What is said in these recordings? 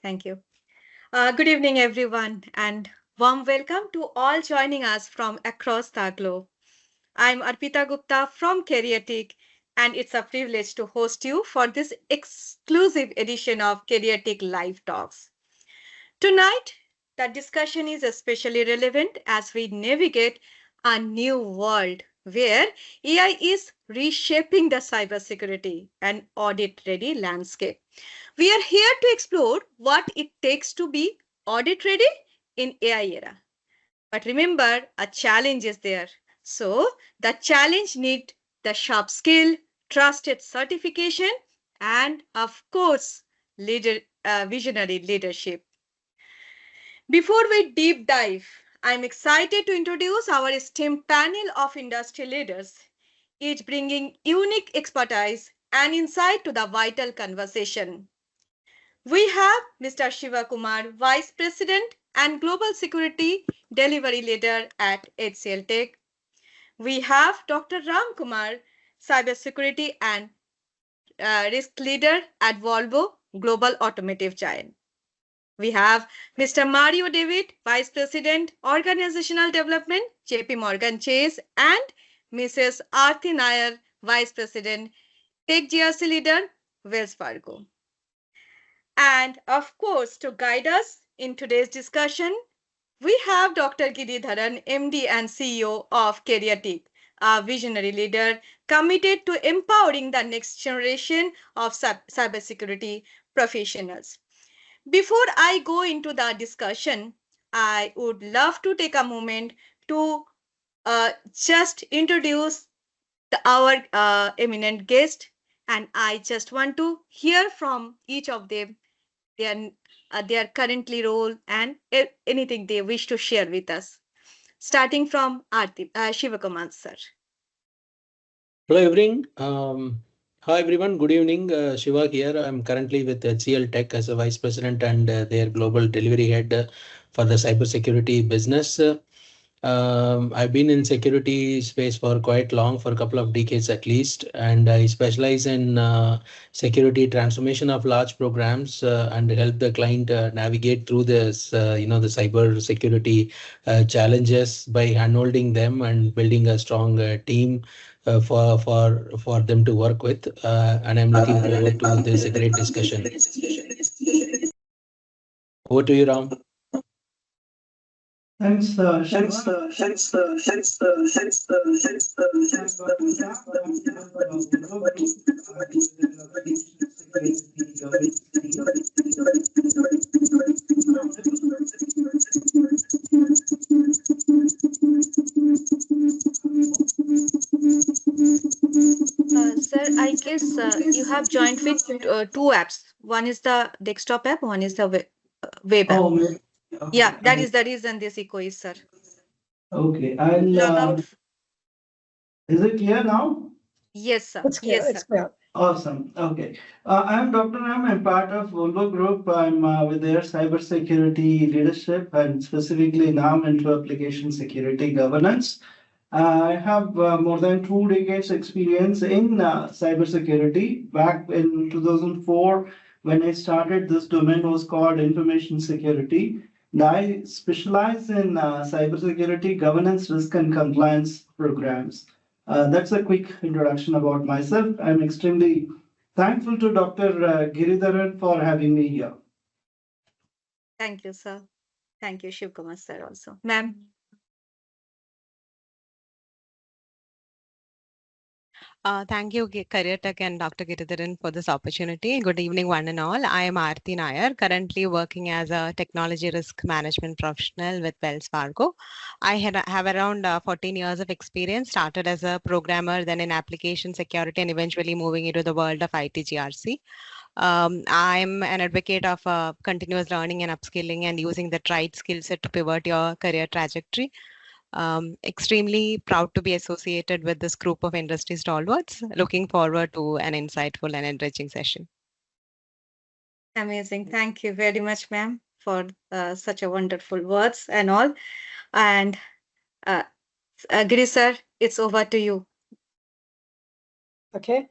Thank you. Good evening, everyone, and warm welcome to all joining us from across the globe. I'm Arpita Gupta from CareerTiQ, and it's a privilege to host you for this exclusive edition of CareerTiQ Live Talks. Tonight, the discussion is especially relevant as we navigate a new world where AI is reshaping the cybersecurity and audit-ready landscape. We are here to explore what it takes to be audit ready in AI era. But remember, a challenge is there. So the challenge needs the sharp skill, trusted certification, and of course, visionary leadership. Before we deep dive, I'm excited to introduce our esteemed panel of industry leaders, each bringing unique expertise and insight to the vital conversation. We have Mr. Sivakumar, Vice President and Global Security Delivery Leader at HCLTech. We have Dr. Ram Kumar, Cybersecurity and Risk Leader at Volvo, Global Automotive Giant. We have Mr. Mario David, Vice President, Organizational Development, JPMorgan Chase, and Mrs. Arathy Nair, Vice President, Tech GRC Leader, Wells Fargo. And of course, to guide us in today's discussion, we have Dr. Giridaran, MD and CEO of CareerTiQ, a visionary leader committed to empowering the next generation of cybersecurity professionals. Before I go into the discussion, I would love to take a moment to just introduce our eminent guest, and I just want to hear from each of them their currently role and anything they wish to share with us. Starting from Sivakumar sir. Hello, everyone. Hi, everyone. Good evening. Shiva here. I'm currently with HCLTech as a Vice President and their Global Delivery Head for the Cybersecurity business. I've been in security space for quite long, for a couple of decades at least, and I specialize in security transformation of large programs and help the client navigate through this, the cyber security challenges by handholding them and building a strong team for them to work with. And I'm looking forward to this great discussion. Over to you, Ram. Thanks, Shiva. Sir, I guess you have joined with two apps. One is the desktop app, one is the web app. Okay. Yeah, that is the reason this echo is, sir. Okay, Log out. Is it clear now? Yes, sir. It's clear. Yes, It's sir. clear. Awesome. Okay. I'm Dr. Ram. I'm part of Volvo Group. I'm with their cybersecurity leadership and specifically now into application security governance. I have more than 2 decades experience in cybersecurity. Back in 2004, when I started, this domain was called information security. Now I specialize in cybersecurity governance, risk, and compliance programs. That's a quick introduction about myself. I'm extremely thankful to Dr. Giridaran for having me here. Thank you, sir. Thank you, Sivakumar sir also. Ma'am. Thank you, CareerTiQ and Dr. Giridaran for this opportunity. Good evening, one and all. I am Arathy Nair, currently working as a technology risk management professional with Wells Fargo. I have around 14 years of experience, started as a programmer, then in application security, and eventually moving into the world of IT GRC. I'm an advocate of continuous learning and upskilling and using the right skill set to pivot your career trajectory. Extremely proud to be associated with this group of industry stalwarts. Looking forward to an insightful and enriching session. Amazing. Thank you very much, ma'am, for such a wonderful words and all. And Giri sir, it's over to you. Okay.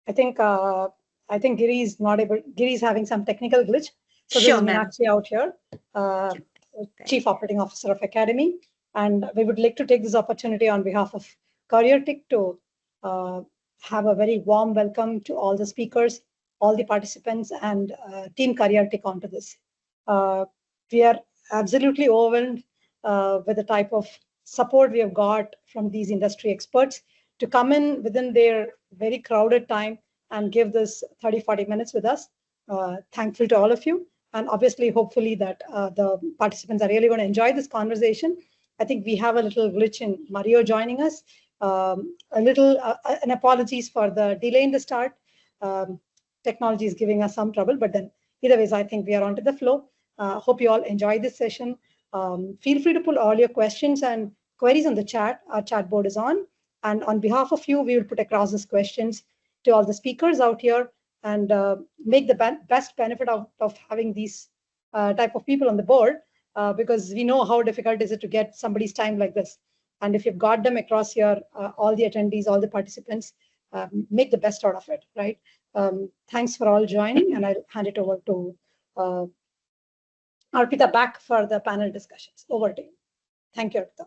I think Giri is not able. Giri is having some technical glitch. So Sure, this is ma'am. Meenakshi out here, Chief Operating Officer of Academy. And we would like to take this opportunity on behalf of CareerTiQ to have a very warm welcome to all the speakers, all the participants, and Team CareerTiQ onto this. We are absolutely overwhelmed with the type of support we have got from these industry experts to come in within their very crowded time and give this 30-40 minutes with us. Thankful to all of you. And obviously, hopefully that the participants are really going to enjoy this conversation. I think we have a little glitch in Mario joining us. An apologies for the delay in the start. Technology is giving us some trouble, but then either ways, I think we are onto the flow. Hope you all enjoy this session. Feel free to put all your questions and queries on the chat. Our chat board is on. And on behalf of you, we will put across these questions to all the speakers out here and make the best benefit of having these type of people on the board, because we know how difficult is it to get somebody's time like this. And if you've got them across here, all the attendees, all the participants, make the best out of it, right? Thanks for all joining, and I'll hand it over to Arpita back for the panel discussions. Over to you. Thank you, Arpita.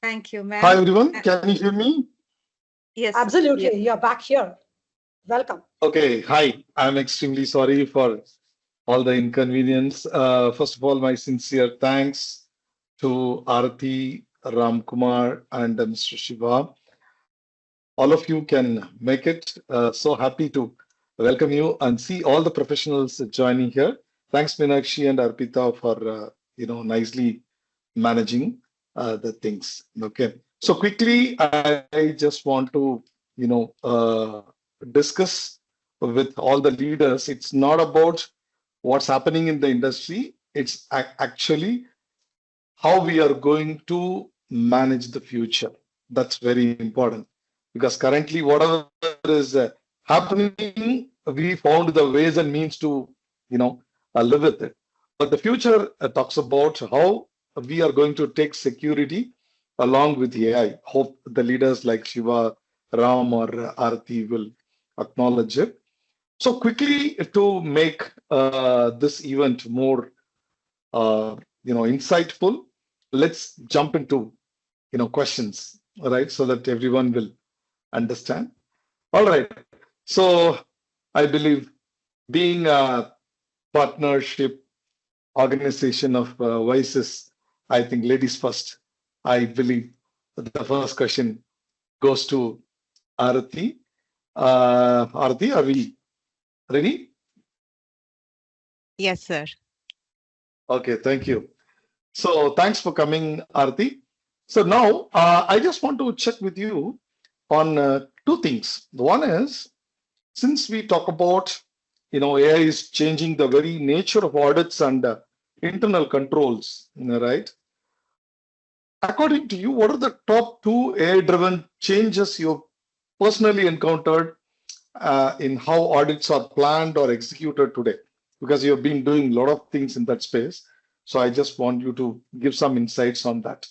Thank you, ma'am. Hi, everyone. Can you hear me? Yes. Absolutely. Yes. You're back here. Welcome. Okay. Hi. I'm extremely sorry for all the inconvenience. First of all, my sincere thanks to Arathy, Kumar, and Mr. Shiva. All of you can make it. So happy to welcome you and see all the professionals joining here. Thanks, Meenakshi and Arpita, for nicely managing the things. Okay. So quickly, I just want to discuss with all the leaders. It's not about what's happening in the industry. It's actually how we are going to manage the future. That's very important, because currently whatever is happening, we found the ways and means to live with it. But the future talks about how we are going to take security along with AI. Hope the leaders like Shiva, Ram, or Arathy will acknowledge it. So quickly, to make this event more insightful, let's jump into questions, right, so that everyone will understand. All right. So I believe, being a partnership organization of voices, I think ladies first. I believe the first question goes to Arathy. Arathy, are we ready? Yes, sir. Okay, thank you. So thanks for coming, Arathy. So now I just want to check with you on two things. One is, since we talk about AI is changing the very nature of audits and internal controls, right? According to you, what are the top two AI-driven changes you've personally encountered in how audits are planned or executed today? Because you've been doing a lot of things in that space. So I just want you to give some insights on that.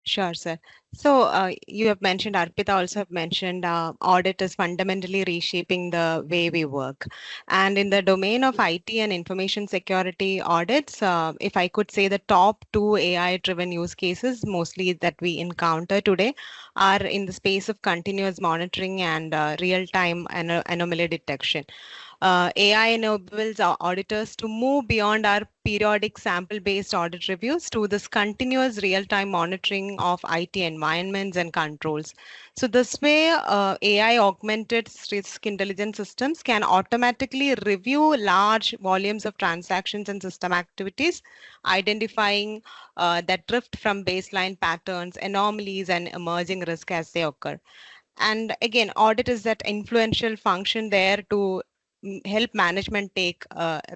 Sure, sir. So you have mentioned, Arpita also have mentioned, audit is fundamentally reshaping the way we work. And in the domain of IT and information security audits, if I could say the top two AI-driven use cases mostly that we encounter today are in the space of continuous monitoring and real-time anomaly detection. AI enables our auditors to move beyond our periodic sample-based audit reviews to this continuous real-time monitoring of IT environments and controls. So this way, AI augmented risk intelligence systems can automatically review large volumes of transactions and system activities, identifying that drift from baseline patterns, anomalies, and emerging risk as they occur. And again, audit is that influential function there to help management take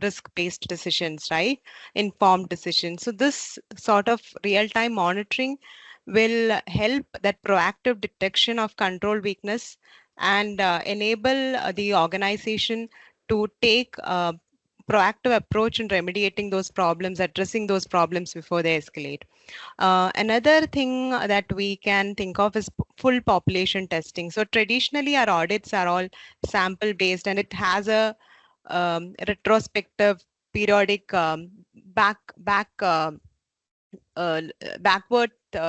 risk-based decisions, right? Informed decisions. So this sort of real-time monitoring will help that proactive detection of control weakness and enable the organization to take a proactive approach in remediating those problems, addressing those problems before they escalate. Another thing that we can think of is full population testing. So traditionally, our audits are all sample based, and it has a retrospective, periodic, backward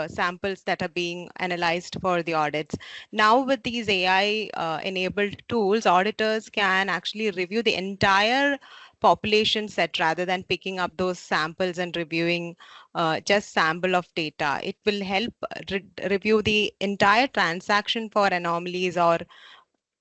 samples that are being analyzed for the audits. Now with these AI enabled tools, auditors can actually review the entire population set rather than picking up those samples and reviewing just sample of data. It will help review the entire transaction for anomalies or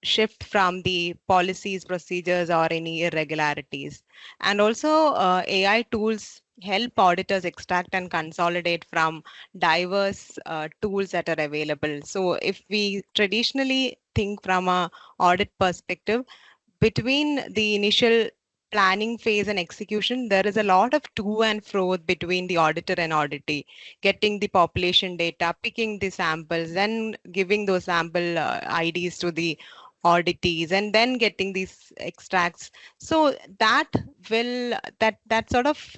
shift from the policies, procedures, or any irregularities. And also, AI tools help auditors extract and consolidate from diverse tools that are available. So if we traditionally think from a audit perspective, between the initial planning phase and execution, there is a lot of to and fro between the auditor and auditee, getting the population data, picking the samples, then giving those sample IDs to the auditees, and then getting these extracts. So that sort of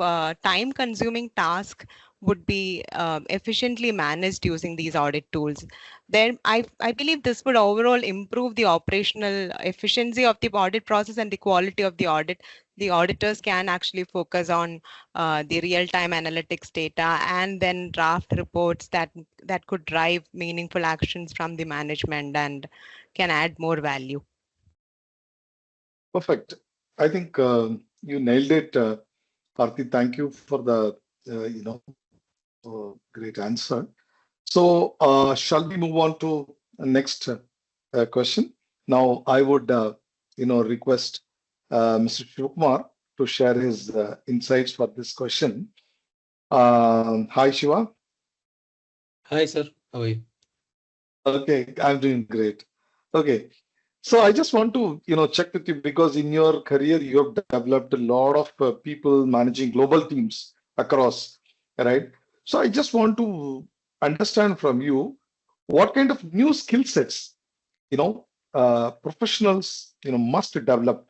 time consuming task would be efficiently managed using these audit tools. Then I believe this would overall improve the operational efficiency of the audit process and the quality of the audit. The auditors can actually focus on the real-time analytics data and then draft reports that could drive meaningful actions from the management and can add more value. Perfect. I think you nailed it, Aarti. Thank you for the great answer. So shall we move on to the next question? Now I would request Mr. Sivakumar to share his insights for this question. Hi Shiva. Hi sir, how are you? Okay, I'm doing great. Okay, so I just want to check with you, because in your career you have developed a lot of people managing global teams across, right? So I just want to understand from you what kind of new skill sets professionals must develop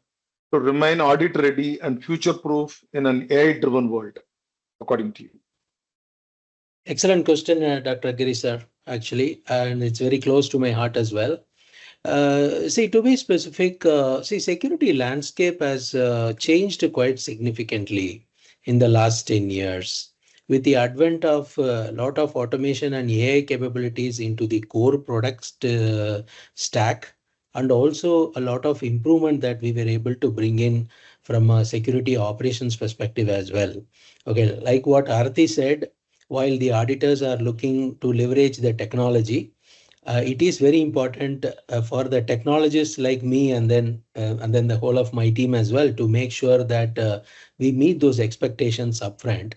to remain audit ready and future proof in an AI driven world, according to you. Excellent question, Dr. Giri sir, actually, and it's very close to my heart as well. See, to be specific, security landscape has changed quite significantly in the last 10 years. With the advent of a lot of automation and AI capabilities into the core products stack, and also a lot of improvement that we were able to bring in from a security operations perspective as well. Okay, like what Arathy said, while the auditors are looking to leverage the technology, it is very important for the technologists like me and then the whole of my team as well to make sure that we meet those expectations upfront,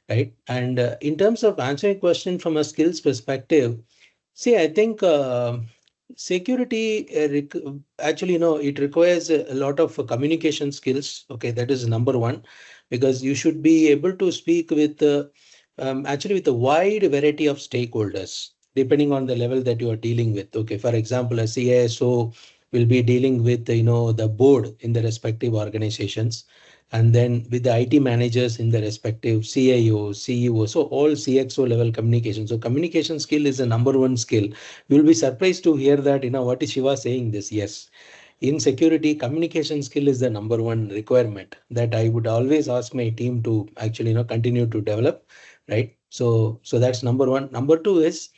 right? And in terms of answering a question from a skills perspective, see, I think security actually, it requires a lot of communication skills. Okay, that is number one, because you should be able to speak with actually with a wide variety of stakeholders, depending on the level that you are dealing with. Okay, for example, a CISO will be dealing with the board in the respective organizations, and then with the IT managers in the respective CIO, CEO, so all CXO level communication. So communication skill is the number one skill. You'll be surprised to hear that, what is Shiva saying this? Yes. In security, communication skill is the number one requirement that I would always ask my team to actually continue to develop, right? So that's number one. Number two is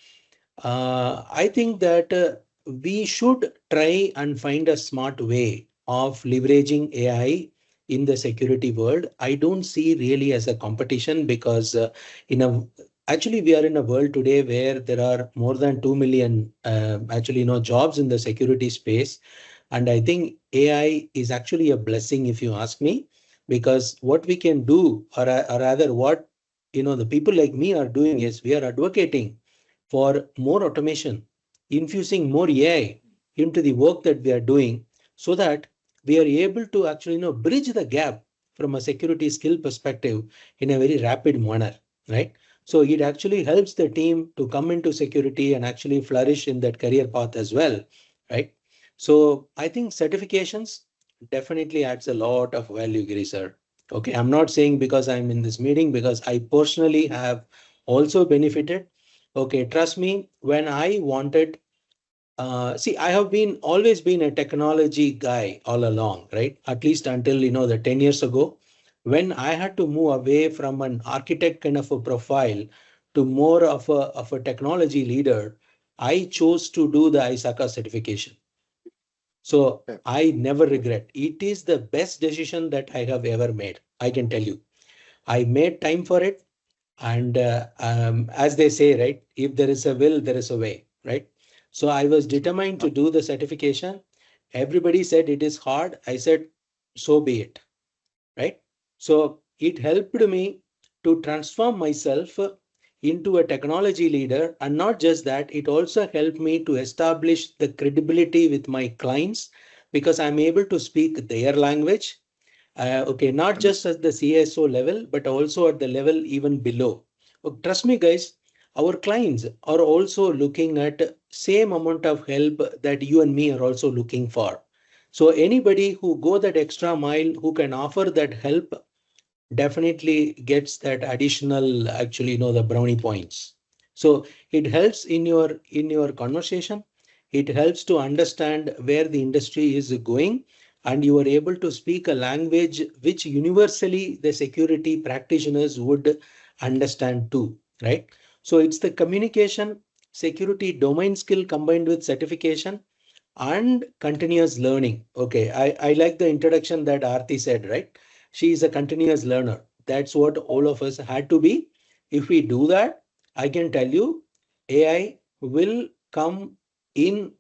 I think that we should try and find a smart way of leveraging AI in the security world. I don't see really as a competition, because actually we are in a world today where there are more than 2 million jobs in the security space. And I think AI is actually a blessing, if you ask me, because what we can do, or rather what the people like me are doing, is we are advocating for more automation, infusing more AI into the work that we are doing, so that we are able to actually bridge the gap from a security skill perspective in a very rapid manner, right? So it actually helps the team to come into security and actually flourish in that career path as well, right? So I think certifications definitely adds a lot of value, Giri sir. Okay, I'm not saying because I'm in this meeting, because I personally have also benefited. Okay, trust me, when I wanted, see, I have always been a technology guy all along, right? At least until, the 10 years ago, when I had to move away from an architect kind of a profile to more of a technology leader, I chose to do the ISACA certification. So I never regret. It is the best decision that I have ever made. I can tell you. I made time for it. And as they say, right, if there is a will, there is a way, right? So I was determined to do the certification. Everybody said it is hard. I said, so be it, right? So it helped me to transform myself into a technology leader. And not just that, it also helped me to establish the credibility with my clients because I'm able to speak their language. Okay, not just at the CSO level, but also at the level even below. Trust me, guys, our clients are also looking at same amount of help that you and me are also looking for. So anybody who go that extra mile, who can offer that help, definitely gets that additional, actually, the brownie points. So it helps in your conversation. It helps to understand where the industry is going, and you are able to speak a language which universally the security practitioners would understand too, right? So it's the communication, security domain skill combined with certification and continuous learning. Okay, I like the introduction that Aarti said, right? She is a continuous learner. That's what all of us had to be. If we do that, I can tell you, AI will come in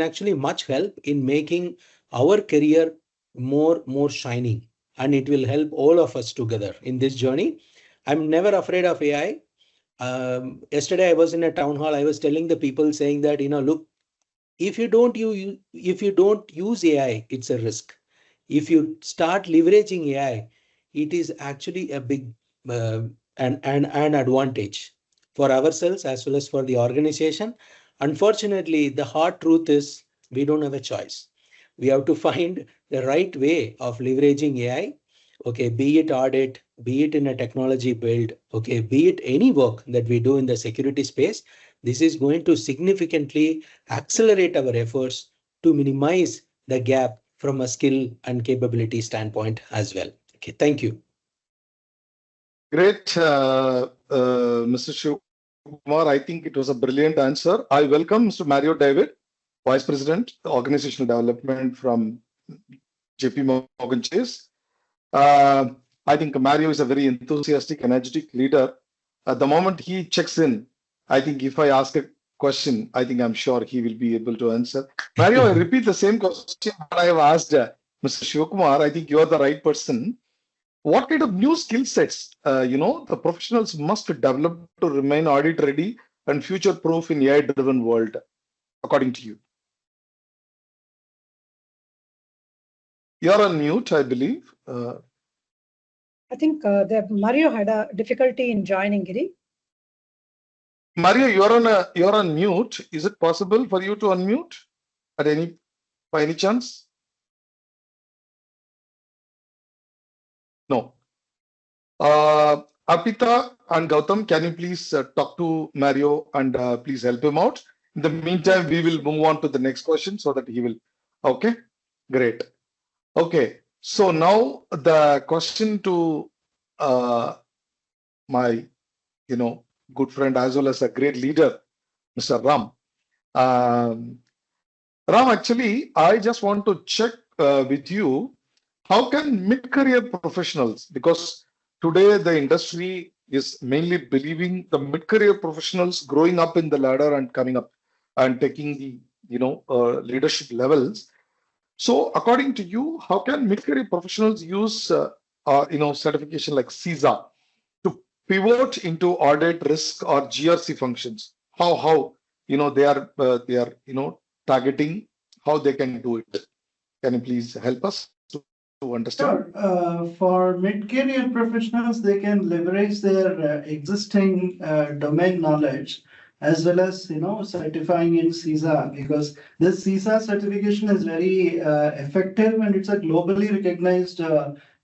actually much help in making our career more shining, and it will help all of us together in this journey. I'm never afraid of AI. Yesterday I was in a town hall. I was telling the people saying that, look, if you don't use AI, it's a risk. If you start leveraging AI, it is actually a big an advantage for ourselves as well as for the organization. Unfortunately, the hard truth is we don't have a choice. We have to find the right way of leveraging AI. Okay, be it audit, be it in a technology build, okay, be it any work that we do in the security space. This is going to significantly accelerate our efforts to minimize the gap from a skill and capability standpoint as well. Okay, thank you. Great, Mr. Sivakumar. I think it was a brilliant answer. I welcome Mr. Mario David, Vice President, Organizational Development from JPMorgan Chase. I think Mario is a very enthusiastic, energetic leader. At the moment he checks in, I think if I ask a question, I think I'm sure he will be able to answer. Mario, I repeat the same question that I have asked Mr. Sivakumar. I think you are the right person. What kind of new skill sets, the professionals must develop to remain audit ready and future proof in AI-driven world, according to you? You're on mute, I believe. I think Mario had a difficulty in joining, Giri. Mario, you're on mute. Is it possible for you to unmute by any chance? No. Arpita and Gautam, can you please talk to Mario and please help him out? In the meantime, we will move on to the next question so that he will. Okay, great. Okay, so now the question to my, good friend as well as a great leader, Mr. Ram. Ram, actually, I just want to check with you, how can mid-career professionals, because today the industry is mainly believing the mid-career professionals growing up in the ladder and coming up and taking the leadership levels. So according to you, how can mid-career professionals use certification like CISA to pivot into audit, risk, or GRC functions? How they are targeting, how they can do it? Can you please help us to understand? Sure. For mid-career professionals, they can leverage their existing domain knowledge as well as certifying in CISA, because this CISA certification is very effective and it's a globally recognized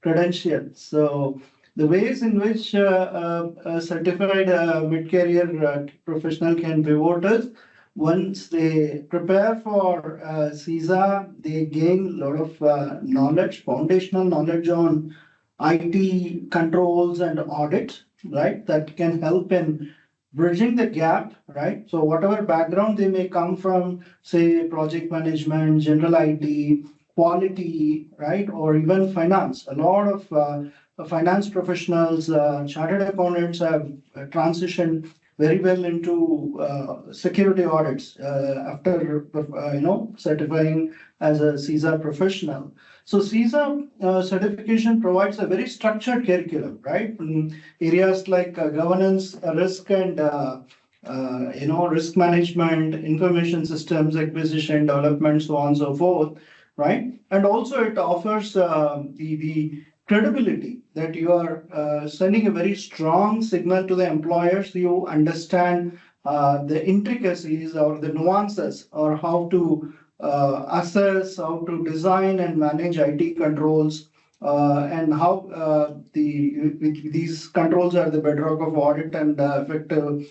credential. So The ways in which a certified mid-career professional can pivot is once they prepare for CISA, they gain a lot of knowledge, foundational knowledge on IT controls and audit, right? That can help in bridging the gap, right? So whatever background they may come from, say project management, general IT, quality, right? Or even finance. A lot of finance professionals, chartered accountants have transitioned very well into security audits after certifying as a CISA professional. So CISA certification provides a very structured curriculum, right? In areas like governance, risk, and risk management, information systems, acquisition, development, so on and so forth, right? And also it offers the credibility that you are sending a very strong signal to the employers. You understand the intricacies or the nuances or how to assess, how to design and manage IT controls, and how these controls are the bedrock of audit and effective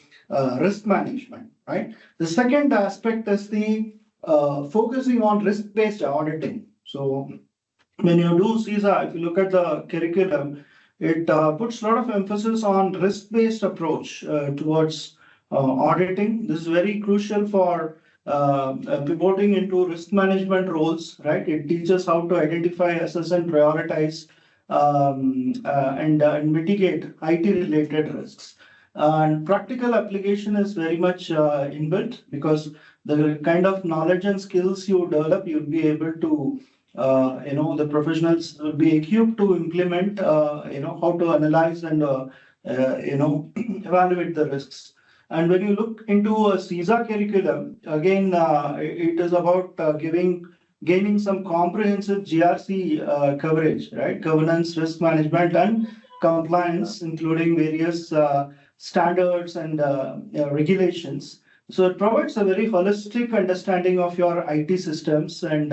risk management, right? The second aspect is the focusing on risk-based auditing. So when you do CISA, if you look at the curriculum, it puts a lot of emphasis on risk-based approach towards auditing. This is very crucial for pivoting into risk management roles, right? It teaches how to identify, assess, and prioritize and mitigate IT-related risks. And practical application is very much inbuilt because the kind of knowledge and skills you develop, you'll be able to the professionals will be equipped to implement, how to analyze and, evaluate the risks. And when you look into a CISA curriculum, again, it is about gaining some comprehensive GRC coverage, right? Governance, risk management, and compliance, including various standards and regulations. So it provides a very holistic understanding of your IT systems and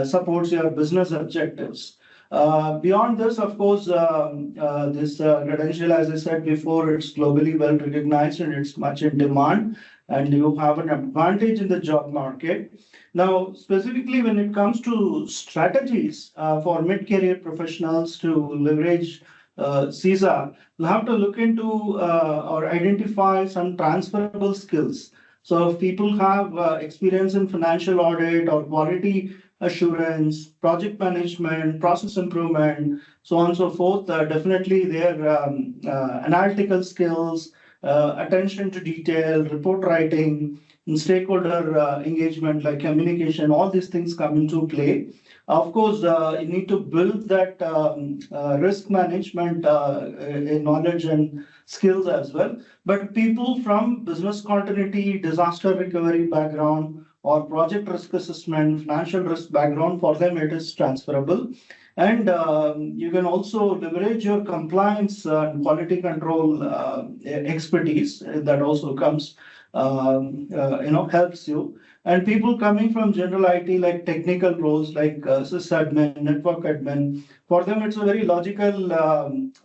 supports your business objectives. Beyond this, of course, this credential, as I said before, it's globally well recognized and it's much in demand, and you have an advantage in the job market. Now, specifically when it comes to strategies for mid-career professionals to leverage CISA, you'll have to look into or identify some transferable skills. So if people have experience in financial audit or quality assurance, project management, process improvement, so on and so forth, definitely their analytical skills, attention to detail, report writing, and stakeholder engagement like communication, all these things come into play. Of course, you need to build that risk management knowledge and skills as well. But people from business continuity, disaster recovery background, or project risk assessment, financial risk background, for them it is transferable. And you can also leverage your compliance and quality control expertise that also comes, helps you. And people coming from general IT, like technical roles like sysadmin, network admin, for them it's a very logical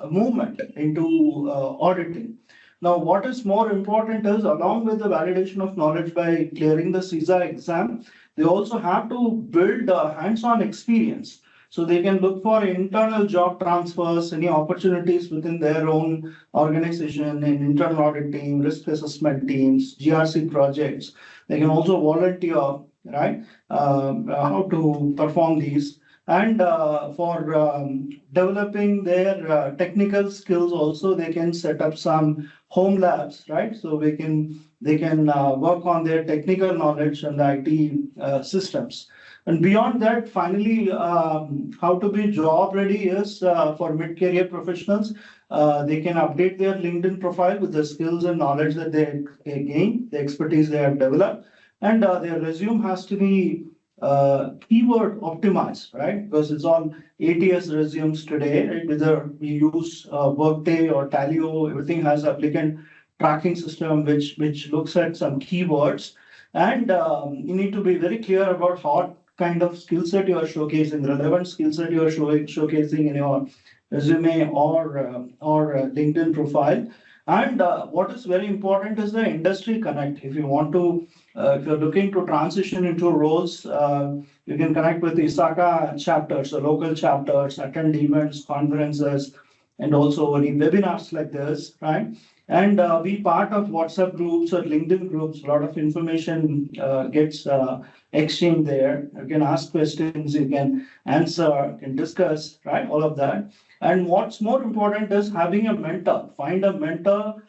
movement into auditing. Now, what is more important is, along with the validation of knowledge by clearing the CISA exam, they also have to build hands-on experience. So they can look for internal job transfers, any opportunities within their own organization, in internal audit team, risk assessment teams, GRC projects. They can also volunteer, right, how to perform these. And for developing their technical skills also, they can set up some home labs, right? So they can work on their technical knowledge and the IT systems. And beyond that, finally, how to be job ready is for mid-career professionals. They can update their LinkedIn profile with the skills and knowledge that they gain, the expertise they have developed. And their resume has to be keyword optimized, right? Because it's all ATS resumes today, right? Whether we use Workday or Talio, everything has applicant tracking system which looks at some keywords. And you need to be very clear about what kind of skill set you are showcasing, relevant skill set you are showcasing in your resume or LinkedIn profile. And what is very important is the industry connect. If you want to, if you're looking to transition into roles, you can connect with ISACA chapters, the local chapters, attend events, conferences, and also any webinars like this, right? And be part of WhatsApp groups or LinkedIn groups. A lot of information gets exchanged there. You can ask questions, you can answer, you can discuss, right? All of that. And what's more important is having a mentor. Find a mentor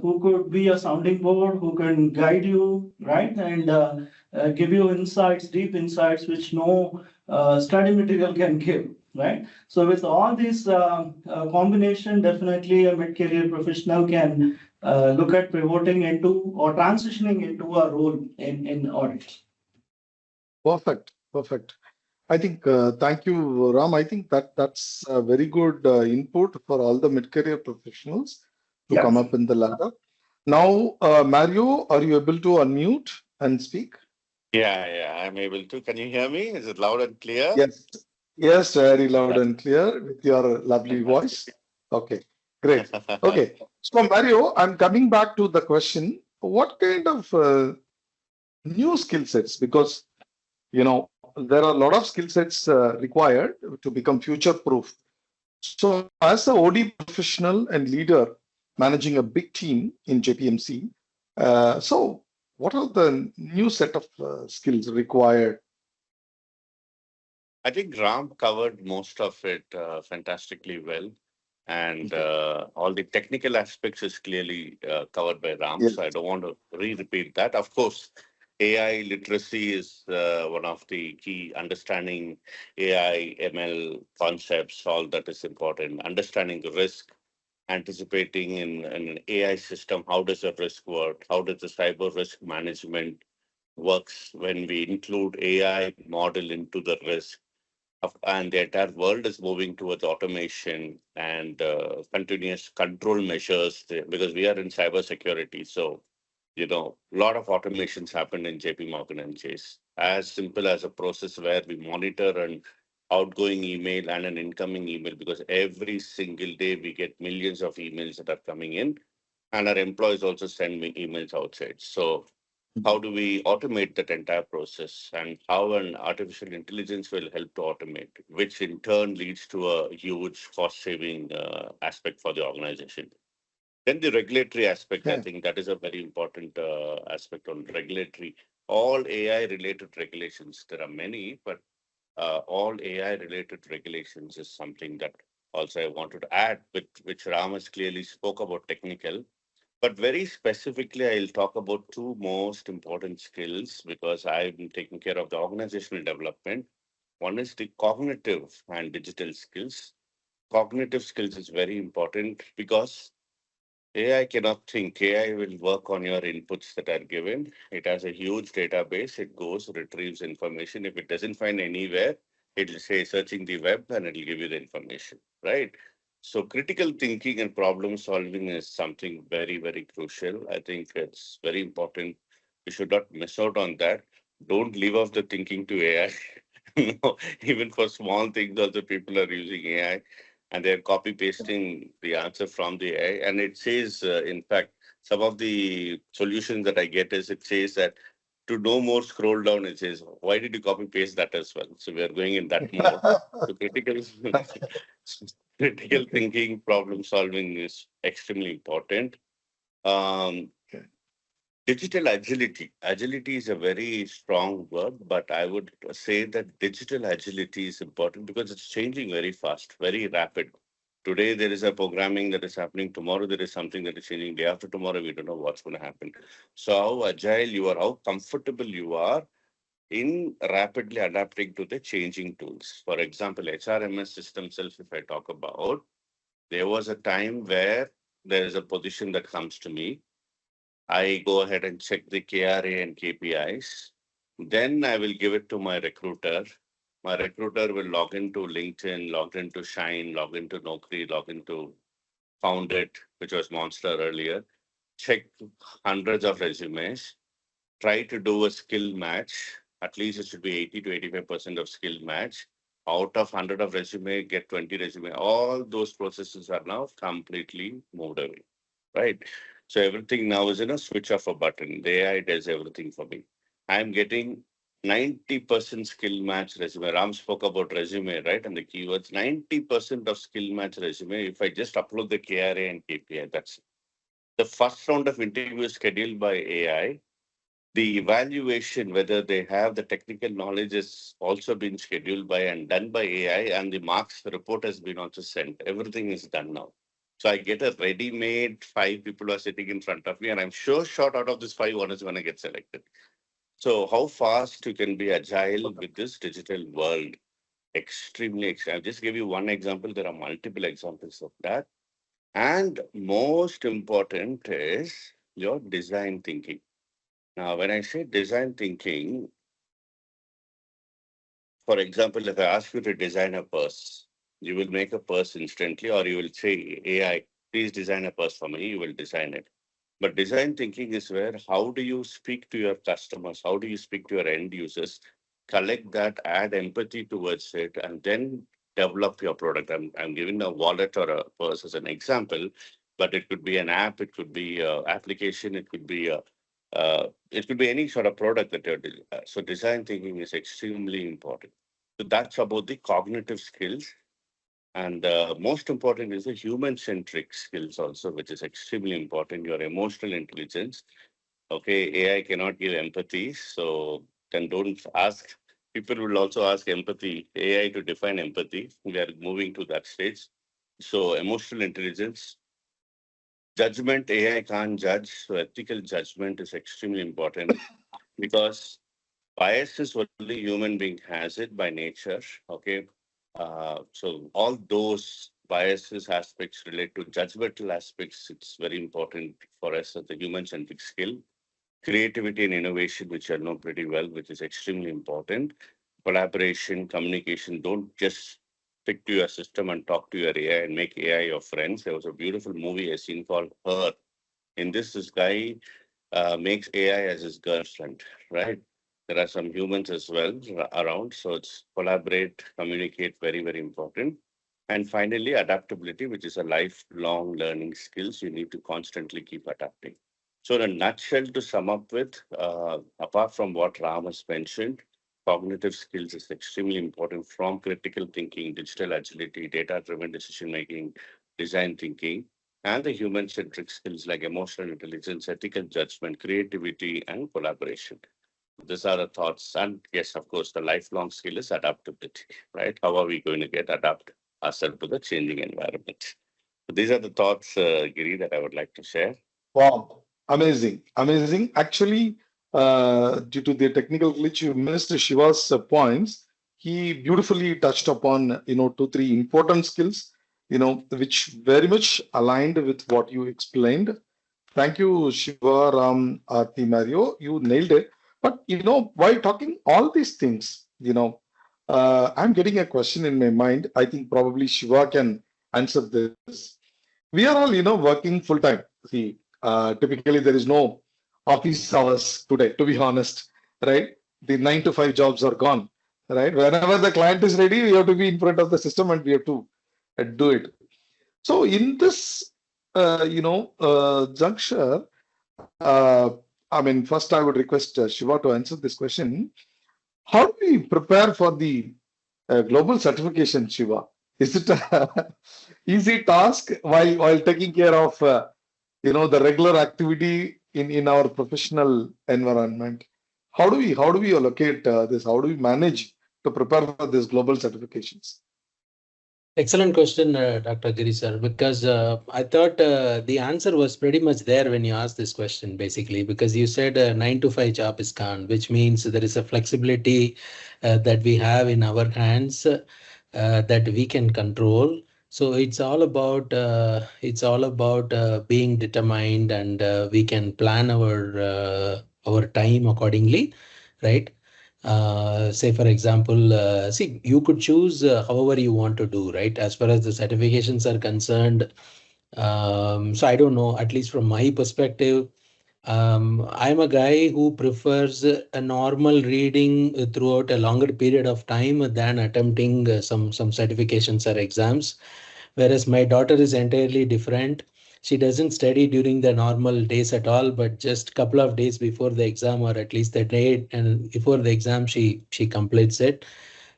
who could be a sounding board, who can guide you, right? And give you insights, deep insights, which no study material can give, right? So with all these combination, definitely a mid-career professional can look at pivoting into or transitioning into a role in audit. Perfect, perfect. I think, thank you, Ram. I think that's a very good input for all the mid-career professionals to come up in the ladder. Now, Mario, are you able to unmute and speak? Yeah, I'm able to. Can you hear me? Is it loud and clear? Yes, yes, very loud and clear with your lovely voice. Okay, great. Okay, so Mario, I'm coming back to the question. What kind of new skill sets? Because, you know, there are a lot of skill sets required to become future proof. So as a OD professional and leader managing a big team in JPMC, so what are the new set of skills required? I think Ram covered most of it fantastically well. And all the technical aspects is clearly covered by Ram. Yes. So I don't want to repeat that. Of course, AI literacy is one of the key. Understanding AI, ML concepts, all that is important. Understanding the risk, anticipating in an AI system, how does the risk work? How does the cyber risk management works when we include AI model into the risk? And the entire world is moving towards automation and continuous control measures because we are in cybersecurity. So, you know, a lot of automations happen in JPMorgan and Chase. As simple as a process where we monitor an outgoing email and an incoming email because every single day we get millions of emails that are coming in, and our employees also send me emails outside. So how do we automate that entire process, and how an artificial intelligence will help to automate, which in turn leads to a huge cost saving aspect for the organization. Then the regulatory aspect, I think that is a very important aspect on regulatory. All AI related regulations, there are many, but all AI related regulations is something that also I wanted to add, which Ramas clearly spoke about technical. But very specifically, I'll talk about two most important skills because I'm taking care of the organizational development. One is the cognitive and digital skills. Cognitive skills is very important because AI cannot think. AI will work on your inputs that are given. It has a huge database. It goes, retrieves information. If it doesn't find anywhere, it'll say searching the web and it'll give you the information, right? So critical thinking and problem solving is something very, very crucial. I think it's very important. You should not miss out on that. Don't leave off the thinking to AI. No, even for small things, also people are using AI and they're copy pasting the answer from the AI. And it says, in fact, some of the solutions that I get is it says that to no more scroll down, it says, why did you copy paste that as well? So we are going in that mode. So critical thinking, problem solving is extremely important. Um, Digital agility. Agility is a very strong word, but I would say that digital agility is important because it's changing very fast, very rapid. Today, there is a programming that is happening. Tomorrow, there is something that is changing. Day after tomorrow, we don't know what's going to happen. So, how agile you are, how comfortable you are in rapidly adapting to the changing tools. For example, HRMS system self, if I talk about, there was a time where there is a position that comes to me. I go ahead and check the KRA and KPIs. Then I will give it to my recruiter. My recruiter will log into LinkedIn, log into Shine, log into Naukri, log into Found It, which was Monster earlier. Check hundreds of resumes. Try to do a skill match. At least it should be 80 to 85% of skill match. out of 100 of resume, get 20 resume. All those processes are now completely moved away, right? So everything now is in a switch of a button. The AI does everything for me. I'm getting 90% skill match resume. Ram spoke about resume, right? And the keywords, 90% of skill match resume. If I just upload the KRA and KPI, that's it. The first round of interview is scheduled by AI. The evaluation, whether they have the technical knowledge, is also been scheduled by and done by AI, and the marks report has been also sent. Everything is done now. So I get a ready-made 5 people are sitting in front of me, and I'm sure short out of this 5, one is going to get selected. So how fast you can be agile with this digital world? Extremely. I'll just give you one example. There are multiple examples of that. And most important is your design thinking. Now, when I say design thinking, for example, if I ask you to design a purse, you will make a purse instantly, or you will say, AI, please design a purse for me, you will design it. But design thinking is where, how do you speak to your customers? How do you speak to your end users? Collect that, add empathy towards it, and then develop your product. I'm giving a wallet or a purse as an example, but it could be an app, it could be an application, it could be any sort of product that you're doing. So design thinking is extremely important. So that's about the cognitive skills. And most important is the human-centric skills also, which is extremely important. Your emotional intelligence. Okay, AI cannot give empathy, so then don't ask. People will also ask empathy, AI to define empathy. We are moving to that stage. So emotional intelligence, judgment, AI can't judge. So ethical judgment is extremely important because bias is only human being has it by nature. Okay. So all those biases aspects relate to judgmental aspects. It's very important for us as a human-centric skill. Creativity and innovation, which I know pretty well, which is extremely important. Collaboration, communication. Don't just stick to your system and talk to your AI and make AI your friends. There was a beautiful movie I seen called Her. In this guy makes AI as his girlfriend, right? There are some humans as well around. So it's collaborate, communicate, very, very important. And finally, adaptability, which is a lifelong learning skills. You need to constantly keep adapting. So in a nutshell, to sum up with, apart from what Ram has mentioned, cognitive skills is extremely important, from critical thinking, digital agility, data-driven decision-making, design thinking, and the human-centric skills like emotional intelligence, ethical judgment, creativity, and collaboration. These are the thoughts. And yes, of course, the lifelong skill is adaptability, right? How are we going to adapt ourselves to the changing environment? So these are the thoughts, Giri, that I would like to share. Wow, amazing, amazing. Actually, due to the technical glitch, you missed Shiva's points. He beautifully touched upon, 2-3 important skills, which very much aligned with what you explained. Thank you, Shiva, Ram, Aarthi, Mario. You nailed it. But, while talking all these things, I'm getting a question in my mind. I think probably Shiva can answer this. We are all, working full time. See, typically there is no office hours today, to be honest, right? The 9 to 5 jobs are gone, right? Whenever the client is ready, we have to be in front of the system and we have to do it. So in this, juncture, first I would request Shiva to answer this question. How do we prepare for the global certification, Shiva? Is it a easy task while taking care of the regular activity in our professional environment? How do we allocate this? How do we manage to prepare for these global certifications? Excellent question, Dr. Giri sir, because I thought the answer was pretty much there when you asked this question, basically, because you said 9 to 5 job is gone, which means there is a flexibility that we have in our hands that we can control. So it's all about being determined, and we can plan our time accordingly, right? Say, for example, see, you could choose however you want to do, right? As far as the certifications are concerned. So I don't know, at least from my perspective, I'm a guy who prefers a normal reading throughout a longer period of time than attempting some certifications or exams. Whereas my daughter is entirely different. She doesn't study during the normal days at all, but just a couple of days before the exam, or at least the day and before the exam, she completes it.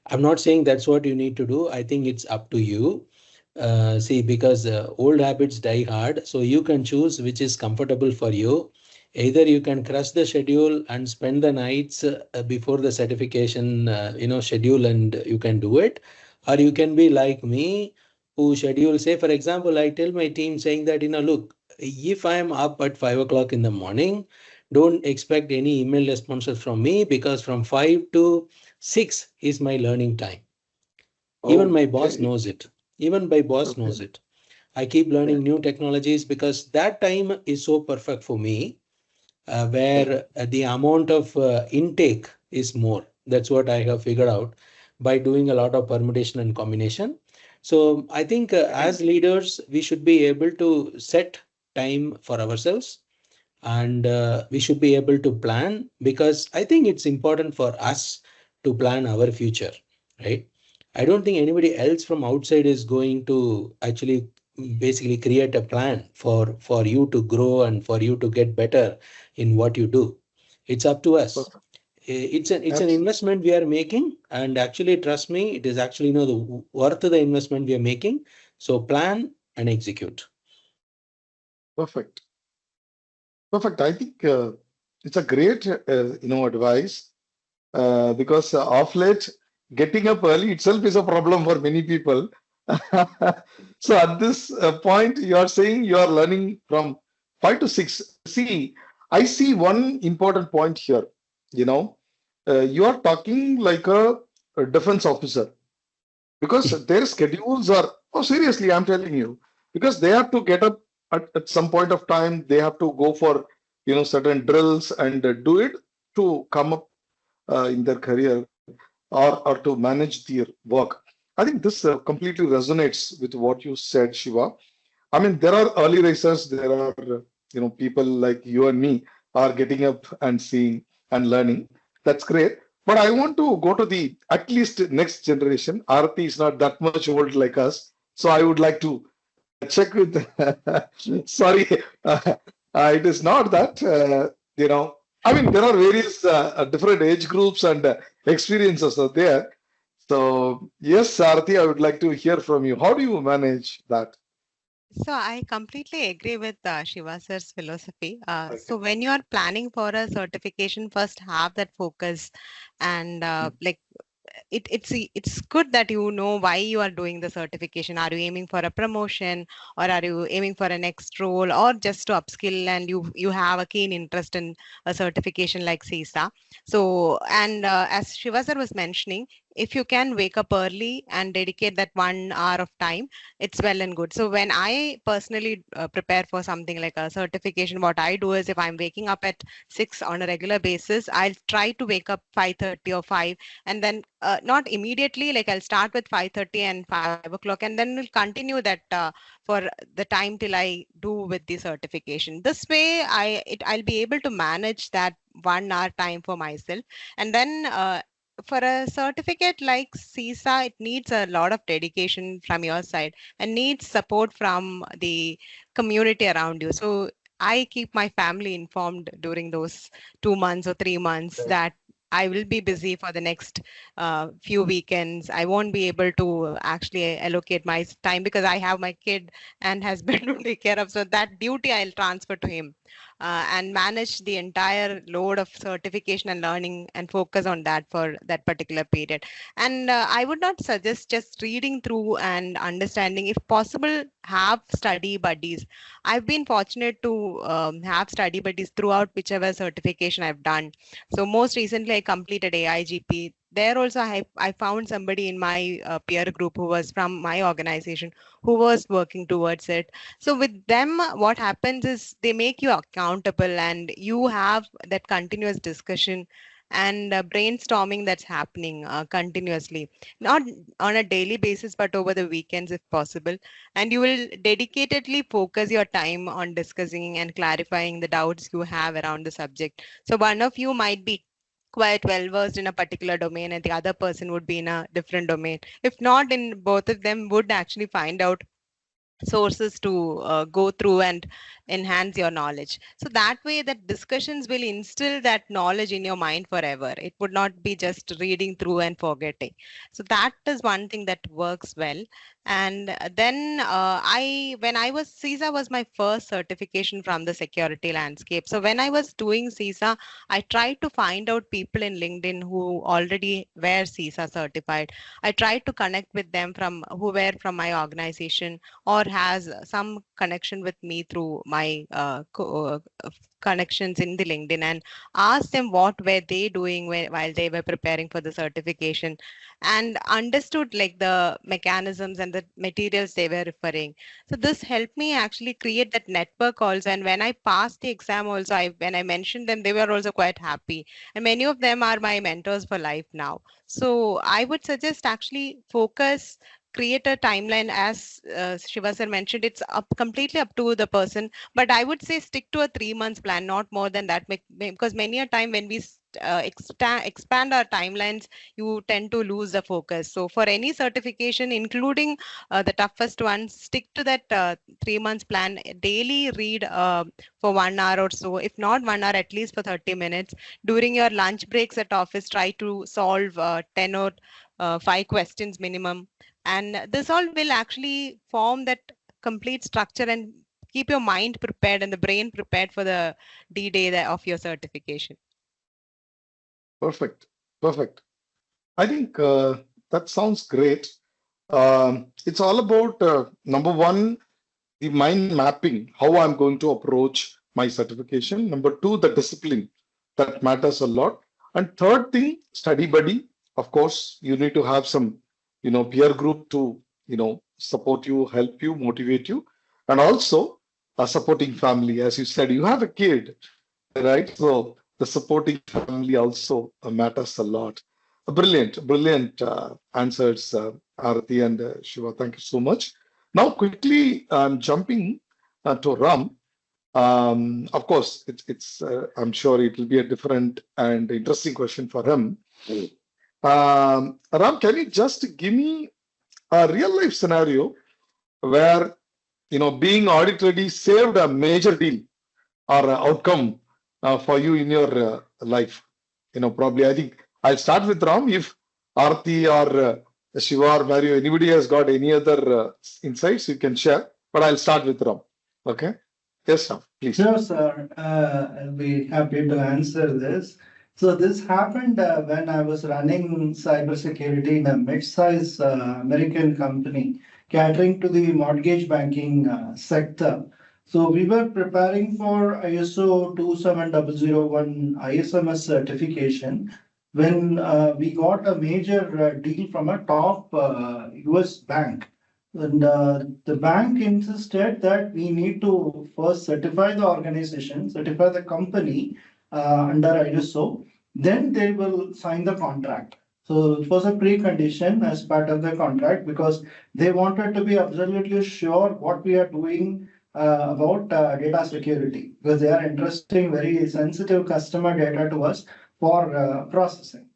I'm not saying that's what you need to do. I think it's up to you. See, because old habits die hard, so you can choose which is comfortable for you. Either you can crush the schedule and spend the nights before the certification, schedule, and you can do it, or you can be like me, who schedule. Say, for example, I tell my team saying that, look, if I am up at 5 o'clock in the morning, don't expect any email responses from me, because from 5 to 6 is my learning time. Even my boss knows it. Even my boss knows it. I keep learning new technologies because that time is so perfect for me, where the amount of intake is more. That's what I have figured out by doing a lot of permutation and combination. So I think as leaders, we should be able to set time for ourselves, and we should be able to plan, because I think it's important for us to plan our future, right? I don't think anybody else from outside is going to actually basically create a plan for you to grow and for you to get better in what you do. It's up to us. It's an investment we are making, and actually, trust me, it is actually the worth of the investment we are making. So plan and execute. Perfect. Perfect. I think it's a great, advice, because of late, getting up early itself is a problem for many people. So at this point, you are saying you are learning from 5 to 6. See, I see one important point here. You are talking like a defense officer, because their schedules are, oh, seriously, I'm telling you, because they have to get up at some point of time. They have to go for, certain drills and do it to come up in their career, or to manage their work. I think this completely resonates with what you said, Shiva. I mean, there are early racers, there are, people like you and me are getting up and seeing and learning. That's great. But I want to go to the at least next generation. Arathy is not that much old like us. So I would like to check with, sorry, it is not that, I mean, there are various different age groups and experiences are there. So yes, Arathy, I would like to hear from you. How do you manage that? So I completely agree with Shiva sir's philosophy. So when you are planning for a certification, first have that focus, and it's good that you know why you are doing the certification. Are you aiming for a promotion, or are you aiming for a next role, or just to upskill, and you have a keen interest in a certification like CISA? So, and as Shiva sir was mentioning, if you can wake up early and dedicate that 1 hour of time, it's well and good. So when I personally prepare for something like a certification, what I do is, if I'm waking up at 6 on a regular basis, I'll try to wake up 5:30 or 5, and then not immediately, like I'll start with 5:30 and 5 o'clock, and then we'll continue that for the time till I do with the certification. This way, I'll be able to manage that 1 hour time for myself. And then for a certificate like CISA, it needs a lot of dedication from your side and needs support from the community around you. So I keep my family informed during those 2 months or 3 months that I will be busy for the next few weekends. I won't be able to actually allocate my time because I have my kid and husband to take care of. So that duty I'll transfer to him and manage the entire load of certification and learning and focus on that for that particular period. And I would not suggest just reading through and understanding. If possible, have study buddies. I've been fortunate to have study buddies throughout whichever certification I've done. So most recently, I completed AIGP. There also, I found somebody in my peer group who was from my organization who was working towards it. So with them, what happens is they make you accountable and you have that continuous discussion and brainstorming that's happening continuously, not on a daily basis, but over the weekends if possible. And you will dedicatedly focus your time on discussing and clarifying the doubts you have around the subject. So one of you might be quite well versed in a particular domain and the other person would be in a different domain. If not, in both of them would actually find out sources to go through and enhance your knowledge. So that way that discussions will instill that knowledge in your mind forever. It would not be just reading through and forgetting. So that is one thing that works well. And then when I was, CISA was my first certification from the security landscape. So when I was doing CISA, I tried to find out people in LinkedIn who already were CISA certified. I tried to connect with them who were from my organization or has some connection with me through my connections in the LinkedIn, and ask them what were they doing while they were preparing for the certification, and understood like the mechanisms and the materials they were referring. So this helped me actually create that network also. And when I passed the exam also, when I mentioned them, they were also quite happy. And many of them are my mentors for life now. So I would suggest actually create a timeline. As Shiva sir mentioned, it's completely up to the person, but I would say stick to a 3 months plan, not more than that, because many a time when we expand our timelines, you tend to lose the focus. So for any certification, including the toughest ones, stick to that 3 months plan. Daily read for 1 hour or so, if not 1 hour, at least for 30 minutes. During your lunch breaks at office, try to solve 10 or 5 questions minimum. And this all will actually form that complete structure and keep your mind prepared and the brain prepared for the D-Day of your certification. Perfect. Perfect. I think that sounds great. It's all about number one, the mind mapping, how I'm going to approach my certification. Number two, the discipline, that matters a lot. And third thing, study buddy. Of course, you need to have some, peer group to, support you, help you, motivate you, and also a supporting family. As you said, you have a kid, right? So the supporting family also matters a lot. Brilliant, brilliant answers, Arathy and Shiva. Thank you so much. Now, quickly, I'm jumping to Ram. Of course, it's. I'm sure it will be a different and interesting question for him. Ram, can you just give me a real life scenario where being audit ready saved a major deal or outcome for you in your life? Probably I think I'll start with Ram. If Arathy or Shiva or Mario, anybody has got any other insights, you can share. But I'll start with Ram. Okay? Yes, Ram, please. Sure, sir. I'll be happy to answer this. So this happened when I was running cybersecurity in a mid-sized American company catering to the mortgage banking sector. So we were preparing for ISO 27001 ISMS certification when we got a major deal from a top US bank. And the bank insisted that we need to first certify the organization, certify the company under ISO, then they will sign the contract. So it was a precondition as part of the contract because they wanted to be absolutely sure what we are doing about data security, because they are entrusting very sensitive customer data to us for processing.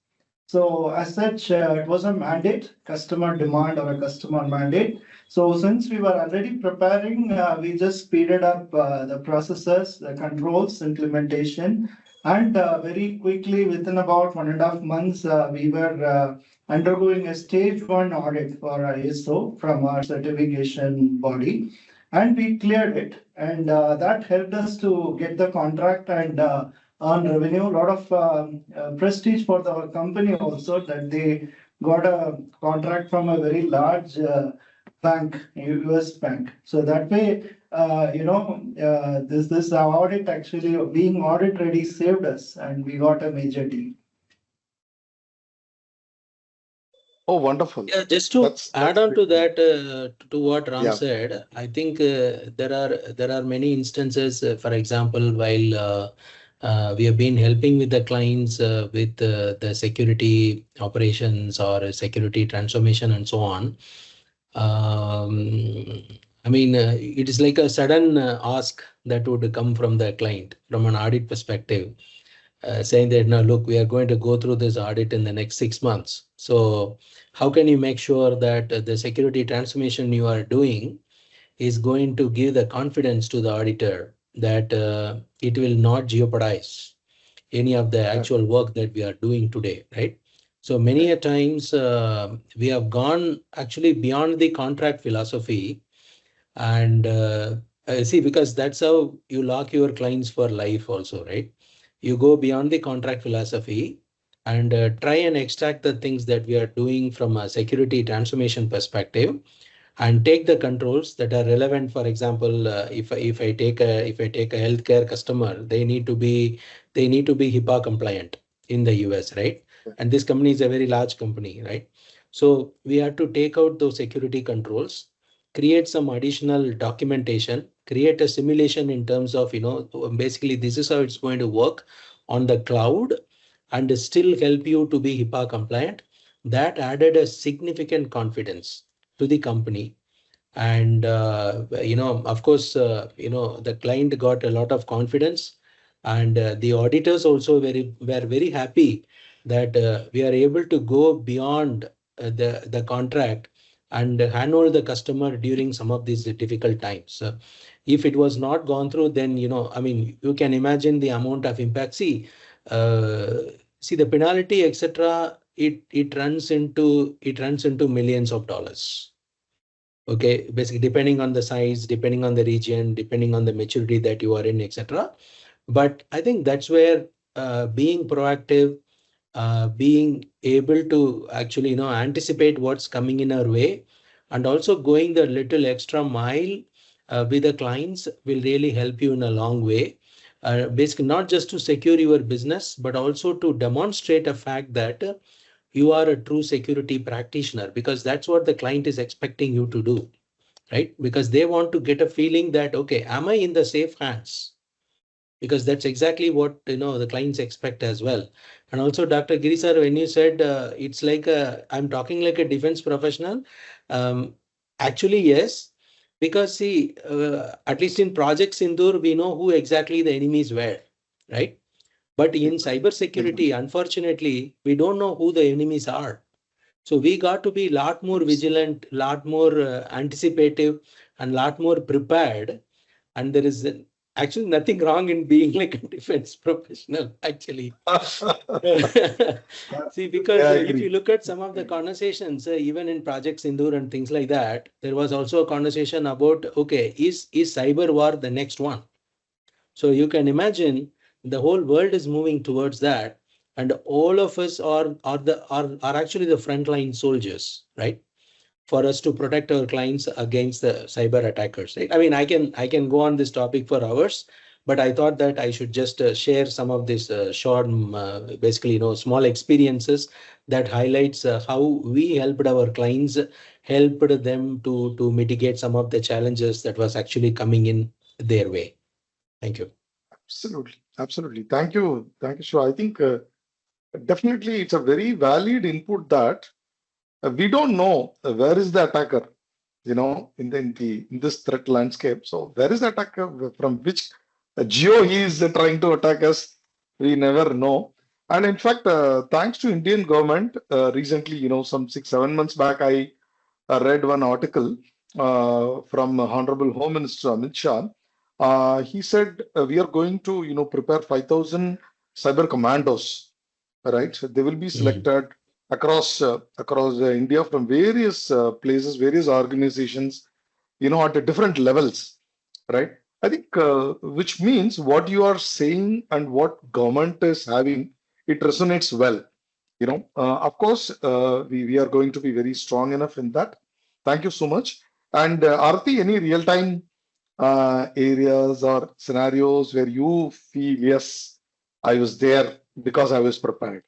So as such, it was a mandate, customer demand or a customer mandate. So since we were already preparing, we just speeded up the processes, the controls, implementation, and very quickly, within about 1.5 months, we were undergoing a stage 1 audit for ISO from our certification body, and we cleared it. And that helped us to get the contract and earn revenue. A lot of prestige for the company also, that they got a contract from a very large bank, US bank. So that way, this audit actually being audit ready saved us, and we got a major deal. Oh, wonderful. Yeah, just to add on to that, to what Ram Yeah. said, I think there are many instances, for example, while We have been helping with the clients with the security operations or security transformation and so on. I mean, it is like a sudden ask that would come from the client from an audit perspective, saying that, now look, we are going to go through this audit in the next 6 months. So how can you make sure that the security transformation you are doing is going to give the confidence to the auditor that it will not jeopardize any of the actual work that we are doing today, right? So many a times we have gone actually beyond the contract philosophy, and see, because that's how you lock your clients for life also, right? You go beyond the contract philosophy and try and extract the things that we are doing from a security transformation perspective and take the controls that are relevant. For example, if I take a healthcare customer, they need to be HIPAA compliant in the US, right? And this company is a very large company, right? So we have to take out those security controls, create some additional documentation, create a simulation in terms of, basically this is how it's going to work on the cloud and still help you to be HIPAA compliant. That added a significant confidence to the company. And of course, the client got a lot of confidence, and the auditors also were very happy that we are able to go beyond the contract and handhold the customer during some of these difficult times. If it was not gone through, then I mean, you can imagine the amount of impact. See the penalty, etc. It runs into millions of dollars. Okay, basically depending on the size, depending on the region, depending on the maturity that you are in, etc. But I think that's where being proactive, being able to actually anticipate what's coming in our way, and also going the little extra mile with the clients will really help you in a long way. Basically, not just to secure your business, but also to demonstrate a fact that you are a true security practitioner, because that's what the client is expecting you to do, right? Because they want to get a feeling that, okay, am I in the safe hands? Because that's exactly what the clients expect as well. And also, Dr. Giri sir, when you said it's like I'm talking like a defense professional, actually yes, because see, at least in Project Sindoor, we know who exactly the enemies were, right? But in cybersecurity, unfortunately, we don't know who the enemies are. So we got to be a lot more vigilant, lot more anticipative, and lot more prepared. And there is actually nothing wrong in being like a defense professional, actually. See, because if you look at some of the conversations, even in Project Sindoor and things like that, there was also a conversation about, okay, is cyber war the next one? So you can imagine the whole world is moving towards that, and all of us are actually the frontline soldiers, right? For us to protect our clients against the cyber attackers, right? I mean, I can go on this topic for hours, but I thought that I should just share some of this short, basically, small experiences that highlights how we helped our clients, helped them to mitigate some of the challenges that was actually coming in their way. Thank you. Absolutely. Thank you, Shiva. I think definitely it's a very valid input that we don't know where is the attacker, in this threat landscape. So where is the attacker, from which geo he is trying to attack us? We never know. And in fact, thanks to Indian government, recently, some 6-7 months back, I read one article from Honorable Home Minister Amit Shah. He said we are going to prepare 5,000 cyber commandos, right? So they will be selected across India from various places, various organizations, at different levels, right? I think which means what you are saying and what government is having, it resonates well. Of course, we are going to be very strong enough in that. Thank you so much. And Arathy, any real-time areas or scenarios where you feel, yes, I was there because I was prepared?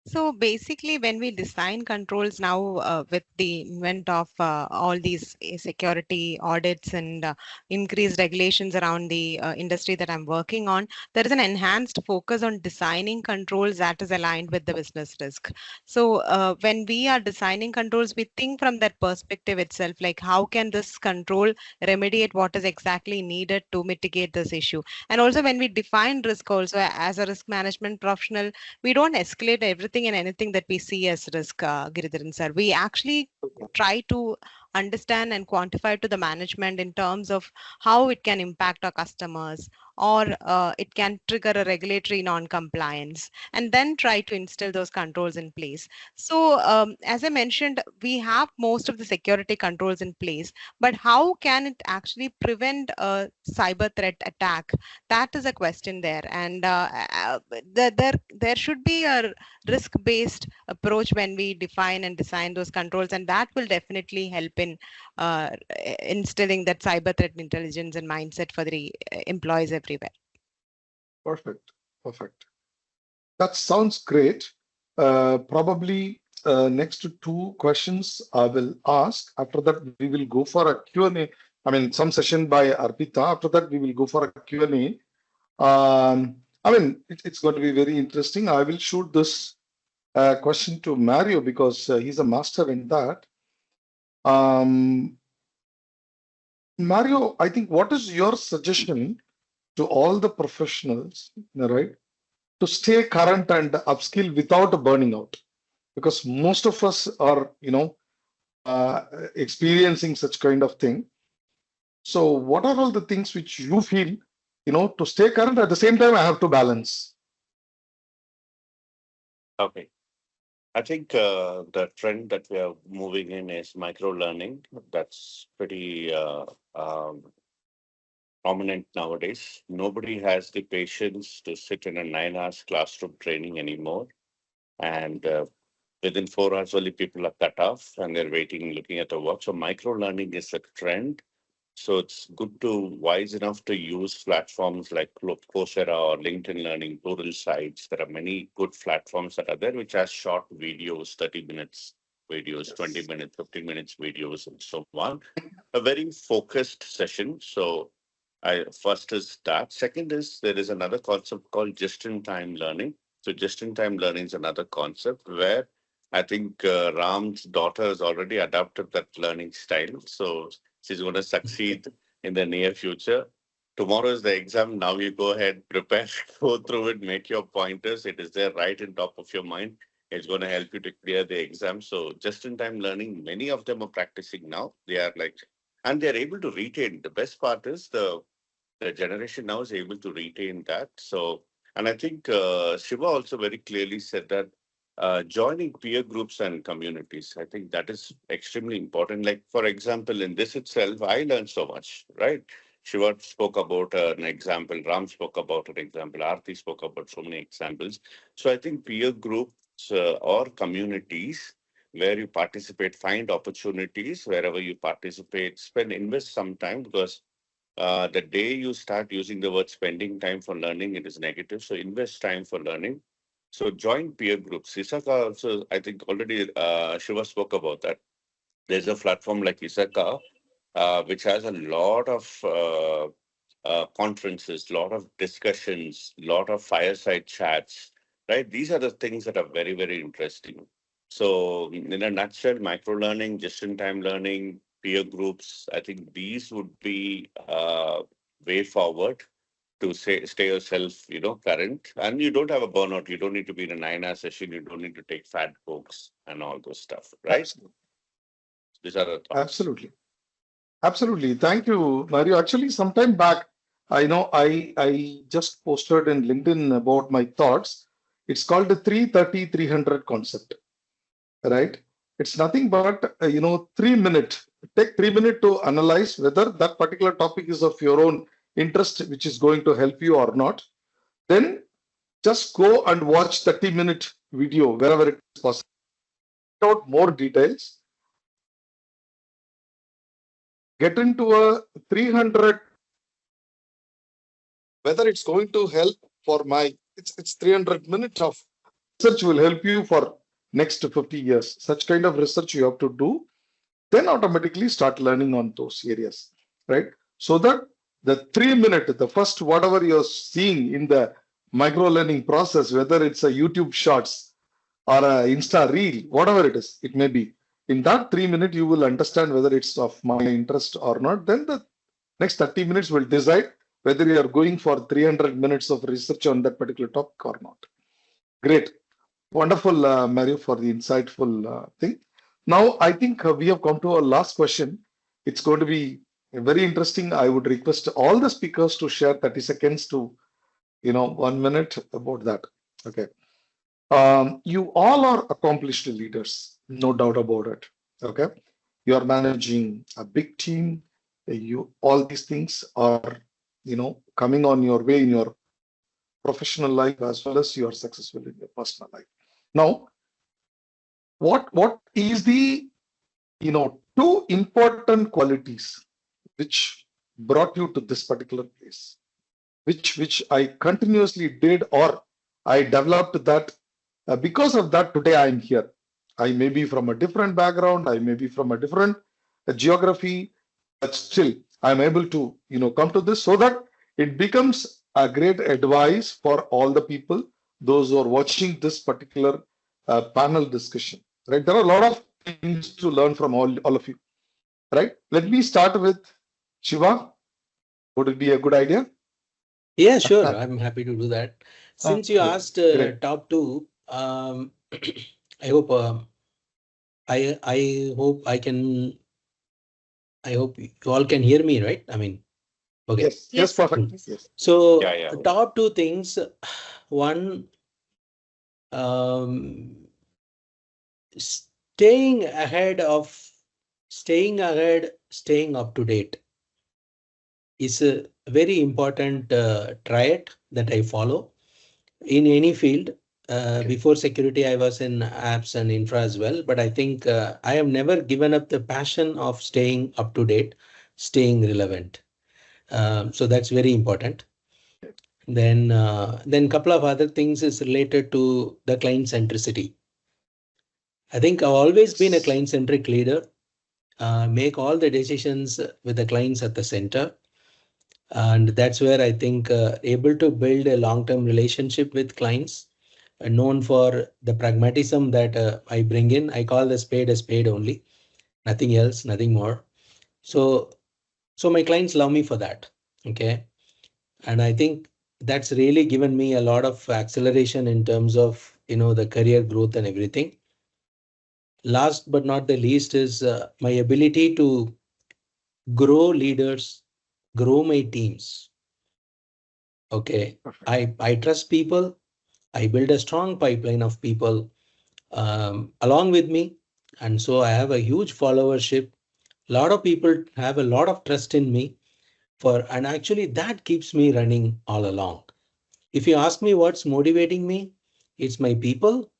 So basically, when we design controls now with the invent of all these security audits and increased regulations around the industry that I'm working on, there is an enhanced focus on designing controls that is aligned with the business risk. So when we are designing controls, we think from that perspective itself, like how can this control remediate what is exactly needed to mitigate this issue? And also when we define risk also as a risk management professional, we don't escalate everything and anything that we see as risk, Giridaran sir. We actually try to understand and quantify to the management in terms of how it can impact our customers, or it can trigger a regulatory non-compliance, and then try to instill those controls in place. So as I mentioned, we have most of the security controls in place, but how can it actually prevent a cyber threat attack? That is a question there. And there should be a risk-based approach when we define and design those controls, and that will definitely help in instilling that cyber threat intelligence and mindset for the employees everywhere. Perfect. Perfect. That sounds great. Probably next to two questions I will ask. After that, we will go for a Q&A. I mean, some session by Arpita. After that, we will go for a Q&A. I mean, it's going to be very interesting. I will shoot this question to Mario because he's a master in that. Mario, I think what is your suggestion to all the professionals, right, to stay current and upskill without burning out? Because most of us are, experiencing such kind of thing. So what are all the things which you feel, to stay current at the same time I have to balance? Okay. I think the trend that we are moving in is micro learning. That's pretty prominent nowadays. Nobody has the patience to sit in a 9 hours classroom training anymore. And within 4 hours, only people are cut off and they're waiting, looking at the work. So micro learning is a trend. So it's good to wise enough to use platforms like Coursera or LinkedIn Learning, plural sites. There are many good platforms that are there, which has short videos, 30 minutes videos, 20 minutes, 15 minutes videos, and so on. A very focused session. So first is that. Second is there is another concept called just-in-time learning. So just-in-time learning is another concept where I think Ram's daughter has already adopted that learning style. So she's going to succeed in the near future. Tomorrow is the exam. Now you go ahead, prepare, go through it, make your pointers. It is there right in top of your mind. It's going to help you to clear the exam. So just-in-time learning, many of them are practicing now. They are like, and they're able to retain. The best part is the generation now is able to retain that. So, and I think Shiva also very clearly said that joining peer groups and communities, I think that is extremely important. Like, for example, in this itself, I learned so much, right? Shiva spoke about an example, Ram spoke about an example, Arathy spoke about so many examples. So I think peer groups or communities where you participate, find opportunities wherever you participate, invest some time, because the day you start using the word spending time for learning, it is negative. So invest time for learning. So join peer groups. ISACA also, I think already Shiva spoke about that. There's a platform like ISACA, which has a lot of conferences, lot of discussions, lot of fireside chats, right? These are the things that are very, very interesting. So in a nutshell, micro learning, just-in-time learning, peer groups, I think these would be way forward to stay yourself, current. And you don't have a burnout. You don't need to be in a 9-hour session. You don't need to take fat cokes and all those stuff, right? Absolutely. These are the thoughts. Absolutely. Absolutely. Thank you, Mario. Actually, sometime back, I just posted in LinkedIn about my thoughts. It's called the 330-300 concept, right? It's nothing but, 3 minutes. Take 3 minutes to analyze whether that particular topic is of your own interest, which is going to help you or not. Then just go and watch 30-minute video wherever it is possible. Out more details. Get into a 300, whether it's going to help for it's 300 minutes of research will help you for next 50 years. Such kind of research you have to do, then automatically start learning on those areas, right? So that the 3 minute, the first whatever you're seeing in the micro learning process, whether it's a YouTube shorts or a Insta reel, whatever it is, it may be. In that 3 minute, you will understand whether it's of my interest or not. Then the next 30 minutes will decide whether you are going for 300 minutes of research on that particular topic or not. Great. Wonderful, Mario, for the insightful thing. Now, I think we have come to our last question. It's going to be very interesting. I would request all the speakers to share 30 seconds to, 1 minute about that. Okay. You all are accomplished leaders, no doubt about it. Okay. You are managing a big team. All these things are, coming on your way in your professional life as well as you are successful in your personal life. Now, what is the two important qualities which brought you to this particular place, which I continuously did, or I developed that because of that today I am here. I may be from a different background, I may be from a different geography, but still I'm able to come to this so that it becomes a great advice for all the people, those who are watching this particular panel discussion. Right, there are a lot of things to learn from all of you. Right, let me start with Shiva. Would it be a good idea? Yeah, sure. I'm happy to do that. Since you asked top two, I hope I hope you all can hear me, right? I mean, okay. Yes, perfect. Yes. So top two things. One, staying up to date is a very important triad that I follow in any field. Before security, I was in apps and infra as well, but I think I have never given up the passion of staying up to date, staying relevant. So that's very important. Then couple of other things is related to the client centricity. I think I've always been a client centric leader. Make all the decisions with the clients at the center. And that's where I think able to build a long-term relationship with clients, known for the pragmatism that I bring in. I call the spade a spade only, nothing else, nothing more. So my clients love me for that. Okay. And I think that's really given me a lot of acceleration in terms of, the career growth and everything. Last but not the least is my ability to grow leaders, grow my teams. Okay, I trust people. I build a strong pipeline of people along with me. And so I have a huge followership. A lot of people have a lot of trust in me and actually that keeps me running all along. If you ask me what's motivating me, it's my people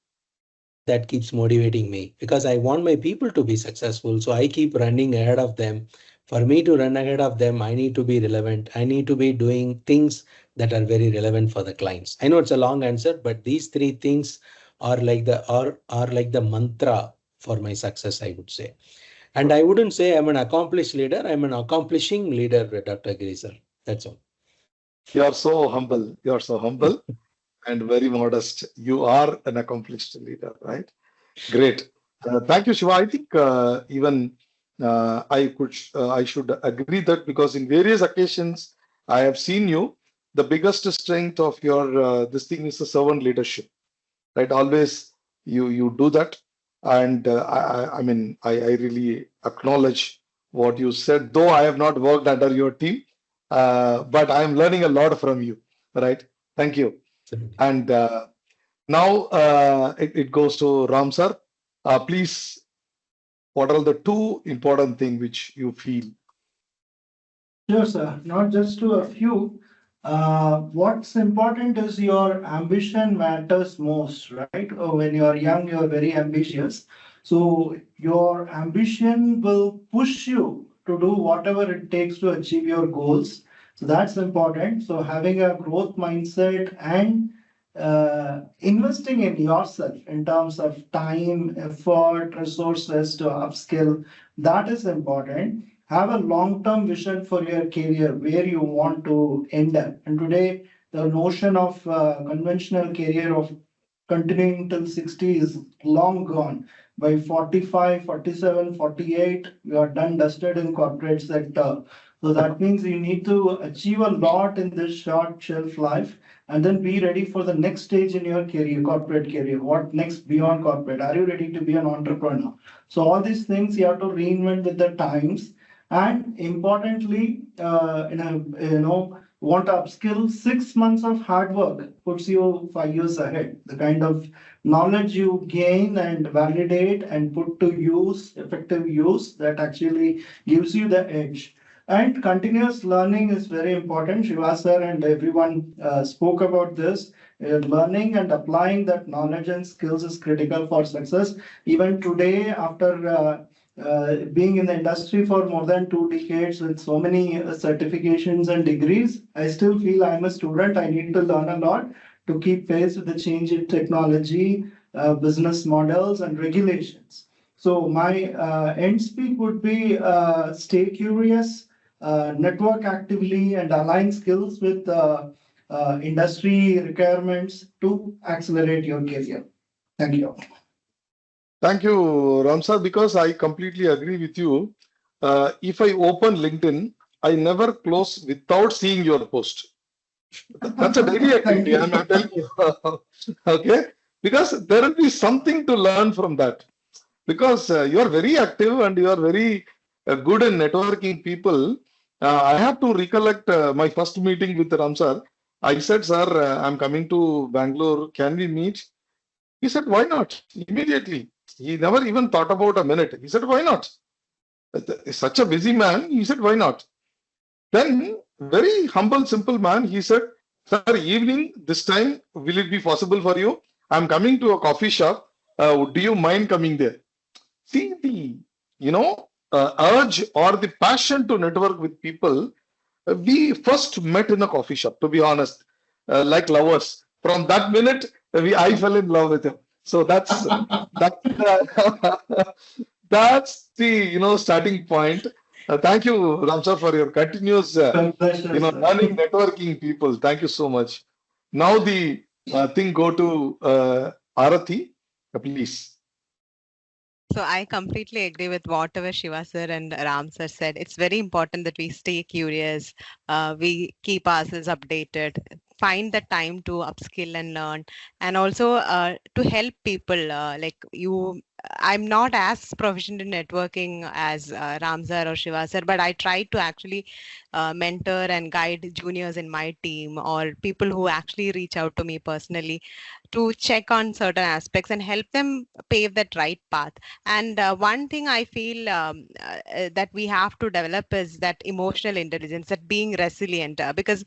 that keeps motivating me because I want my people to be successful. So I keep running ahead of them. For me to run ahead of them, I need to be relevant. I need to be doing things that are very relevant for the clients. I know it's a long answer, but these three things are like the mantra for my success, I would say. And I wouldn't say I'm an accomplished leader. I'm an accomplishing leader, Dr. Giridaran. That's all. You are so humble. You are so humble and very modest. You are an accomplished leader, right? Great. Thank you, Shiva. I think even I should agree that because in various occasions I have seen you, the biggest strength of your this thing is the servant leadership, right? Always you do that, and I mean I really acknowledge what you said. Though I have not worked under your team, but I am learning a lot from you, right? Thank you. And now it goes to Ram sir. Please, what are the two important things which you feel? Sure, sir. Not just to a few. What's important is your ambition matters most, right? When you're young, you're very ambitious. So your ambition will push you to do whatever it takes to achieve your goals. So that's important. So having a growth mindset and investing in yourself in terms of time, effort, resources to upskill, that is important. Have a long-term vision for your career, where you want to end up. And today, the notion of conventional career of continuing till 60 is long gone. By 45, 47, 48, you are done dusted in corporate sector. So that means you need to achieve a lot in this short shelf life and then be ready for the next stage in your career, corporate career. What next beyond corporate? Are you ready to be an entrepreneur? So all these things you have to reinvent with the times. And importantly, want to upskill, 6 months of hard work puts you 5 years ahead. The kind of knowledge you gain and validate and put to use, effective use, that actually gives you the edge. And continuous learning is very important. Shiva sir and everyone spoke about this. Learning and applying that knowledge and skills is critical for success. Even today, after being in the industry for more than 2 decades with so many certifications and degrees, I still feel I'm a student. I need to learn a lot to keep pace with the change in technology, business models, and regulations. So my end speak would be stay curious, network actively, and align skills with industry requirements to accelerate your career. Thank you. Thank you, Ramsar, because I completely agree with you. If I open LinkedIn, I never close without seeing your post. That's a daily activity, I'm telling you. Okay? Because there will be something to learn from that. Because you are very active and you are very good in networking people. I have to recollect my first meeting with Ramsar. I said, sir, I'm coming to Bangalore. Can we meet? He said, why not? Immediately. He never even thought about a minute. He said, why not? Such a busy man. He said, why not? Then, very humble, simple man, he said, sir, evening, this time, will it be possible for you? I'm coming to a coffee shop. Do you mind coming there? See the, urge or the passion to network with people. We first met in a coffee shop, to be honest, like lovers. From that minute, I fell in love with him. So that's that's the starting point. Thank you, Ramsar, for your continuous learning, networking people. Thank you so much. Now the thing go to Arathy, please. So I completely agree with whatever Shiva sir and Ram sir said. It's very important that we stay curious, we keep ourselves updated, find the time to upskill and learn, and also to help people like you. I'm not as proficient in networking as Ram sir or Shiva sir, but I try to actually mentor and guide juniors in my team or people who actually reach out to me personally to check on certain aspects and help them pave that right path. And one thing I feel that we have to develop is that emotional intelligence, that being resilient, because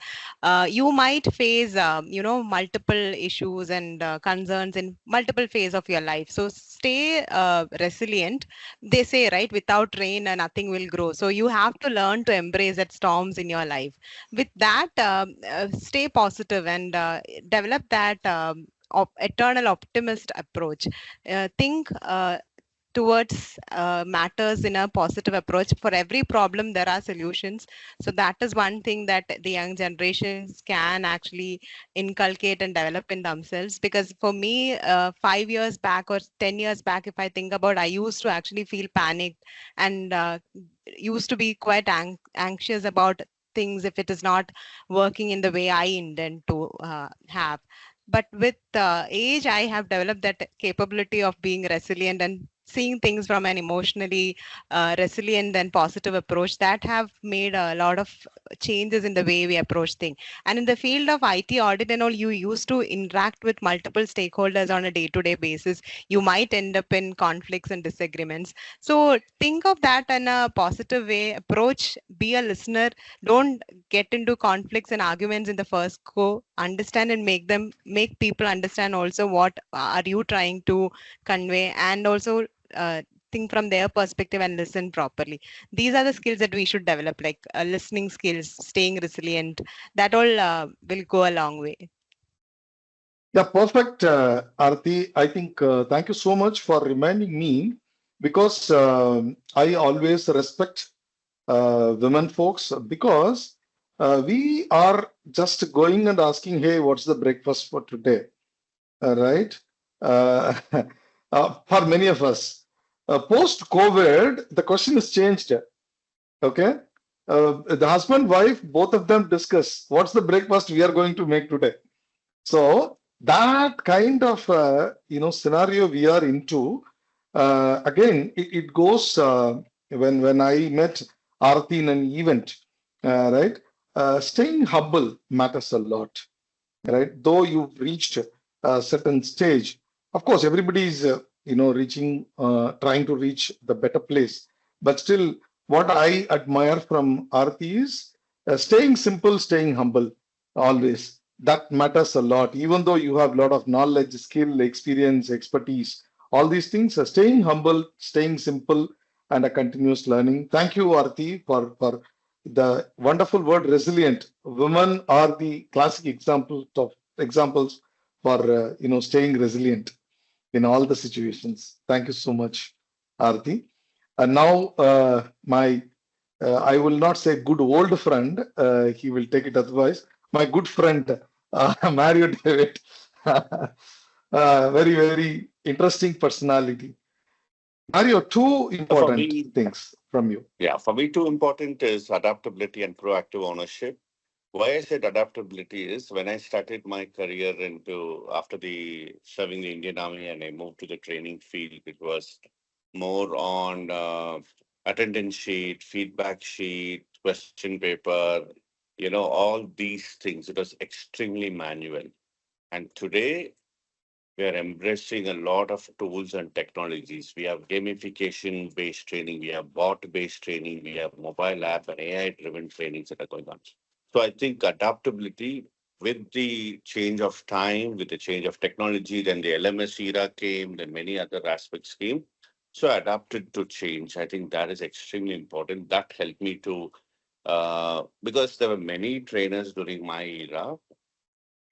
you might face, multiple issues and concerns in multiple phases of your life. So stay resilient. They say, right, without rain, nothing will grow. So you have to learn to embrace that storms in your life. With that, stay positive and develop that eternal optimist approach. Think towards matters in a positive approach. For every problem, there are solutions. So that is one thing that the young generations can actually inculcate and develop in themselves. Because for me, 5 years back or 10 years back, if I think about, I used to actually feel panicked and used to be quite anxious about things if it is not working in the way I intend to have. But with age, I have developed that capability of being resilient and seeing things from an emotionally resilient and positive approach that have made a lot of changes in the way we approach things. And in the field of IT audit and all, you used to interact with multiple stakeholders on a day-to-day basis. You might end up in conflicts and disagreements. So think of that in a positive way. Approach, be a listener. Don't get into conflicts and arguments in the first go. Understand and make people understand also what are you trying to convey, and also think from their perspective and listen properly. These are the skills that we should develop, like listening skills, staying resilient. That all will go a long way. Yeah, perfect, Arathy. I think thank you so much for reminding me because I always respect women folks because we are just going and asking, hey, what's the breakfast for today? Right? Uh, for many of us, post-COVID, the question is changed. Okay? The husband, wife, both of them discuss what's the breakfast we are going to make today. So that kind of scenario we are into. Again, it goes when I met Arathy in an event, right? Staying humble matters a lot, right? Though you've reached a certain stage, of course, everybody is reaching, trying to reach the better place. But still, what I admire from Aarti is staying simple, staying humble, always. That matters a lot. Even though you have a lot of knowledge, skill, experience, expertise, all these things, staying humble, staying simple, and a continuous learning. Thank you, Aarti, for the wonderful word resilient. Women are the classic examples for staying resilient in all the situations. Thank you so much, Aarti. And now my I will not say good old friend. He will take it otherwise. My good friend Mario David. Very interesting personality. Mario, two For important me, things from you. yeah, for me, too important is adaptability and proactive ownership. Why I said adaptability is when I started my career into after the serving the Indian Army and I moved to the training field, it was more on attendance sheet, feedback sheet, question paper, all these things. It was extremely manual. And today we are embracing a lot of tools and technologies. We have gamification based training, we have bot based training, we have mobile app and AI driven trainings that are going on. So I think adaptability with the change of time, with the change of technology, then the LMS era came, then many other aspects came. So I adapted to change. I think that is extremely important. That helped me to, because there were many trainers during my era,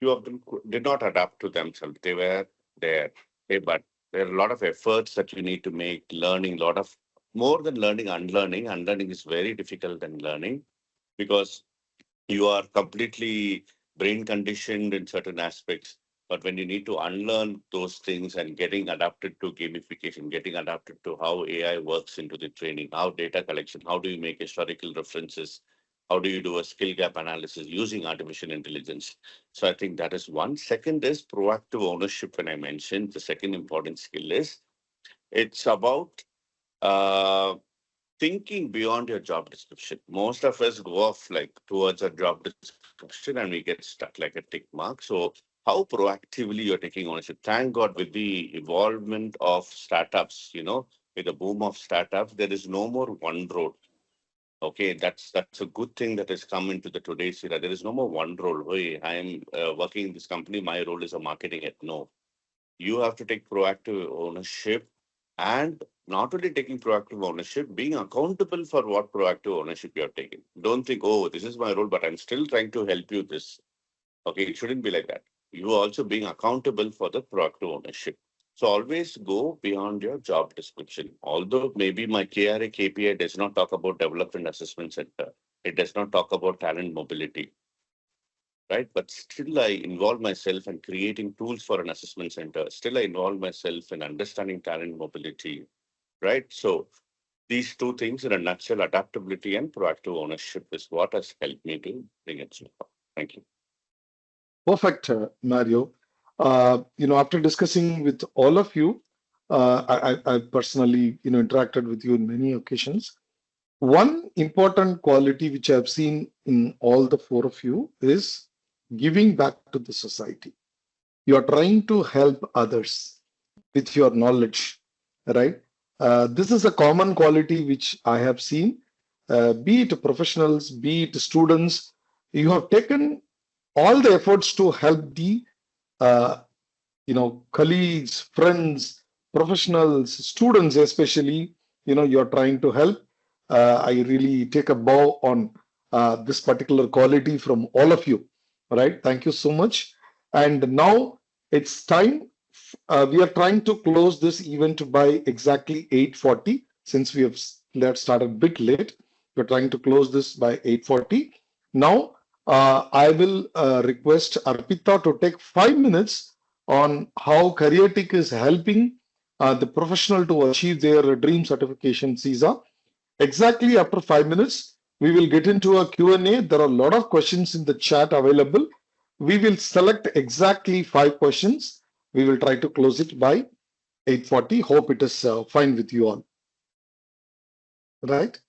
few of them did not adapt to themselves. They were there. Okay, but there are a lot of efforts that you need to make, learning, a lot of more than learning, unlearning. Unlearning is very difficult than learning because you are completely brain conditioned in certain aspects. But when you need to unlearn those things and getting adapted to gamification, getting adapted to how AI works into the training, how data collection, how do you make historical references, how do you do a skill gap analysis using artificial intelligence? So I think that is one. Second is proactive ownership. When I mentioned the second important skill is it's about uh, thinking beyond your job description. Most of us go off like towards a job description and we get stuck like a tick mark. So how proactively you're taking ownership. Thank God with the evolvement of startups, with the boom of startups, there is no more one road. Okay, that's a good thing that has come into the today's era. There is no more one role. Hey, I am working in this company. My role is a marketing head. No, you have to take proactive ownership and not only taking proactive ownership, being accountable for what proactive ownership you're taking. Don't think, oh, this is my role, but I'm still trying to help you this. Okay, it shouldn't be like that. You are also being accountable for the proactive ownership. So always go beyond your job description. Although maybe my KRA KPI does not talk about development assessment center, it does not talk about talent mobility, right? But still, I involve myself in creating tools for an assessment center. Still, I involve myself in understanding talent mobility, right? So these two things in a nutshell, adaptability and proactive ownership is what has helped me to bring it so far. Thank you. Perfect, Mario. After discussing with all of you, I personally, interacted with you in many occasions. One important quality which I've seen in all the four of you is giving back to the society. You are trying to help others with your knowledge, right? This is a common quality which I have seen, be it professionals, be it students. You have taken all the efforts to help the uh, colleagues, friends, professionals, students, especially, you're trying to help. I really take a bow on this particular quality from all of you. All right. Thank you so much. And now It's time. We are trying to close this event by exactly 8:40. Since we have started a bit late, we're trying to close this by 8:40. Now, I will request Arpita to take 5 minutes on how CareerTiQ is helping the professional to achieve their dream certification CISA. Exactly after 5 minutes, we will get into a Q&A. There are a lot of questions in the chat available. We will select exactly 5 questions. We will try to close it by 8:40. Hope it is fine with you all. Right?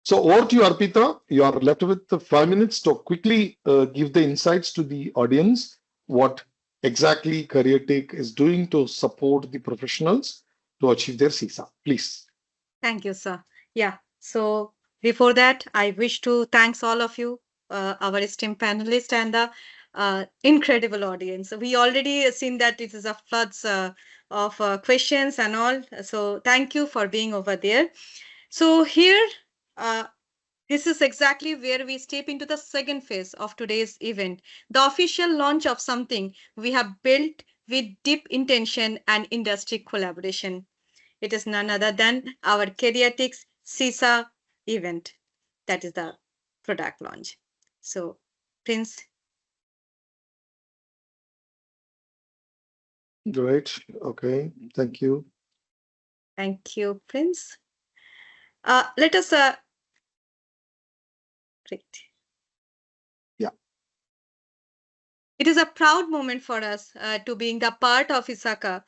So over to you, Arpita. You are left with 5 minutes to quickly give the insights to the audience what exactly CareerTiQ is doing to support the professionals to achieve their CISA. Please. Thank you, sir. Yeah. So before that, I wish to thanks all of you, our esteemed panelists and the incredible audience. We already seen that it is a floods of questions and all. So thank you for being over there. So here, this is exactly where we step into the second phase of today's event, the official launch of something we have built with deep intention and industry collaboration. It is none other than our CareerTiQ CISA event. That is the product launch. So, Prince. Great. Okay. Thank you. Thank you, Prince. Let us great. Yeah. It is a proud moment for us to being the part of ISACA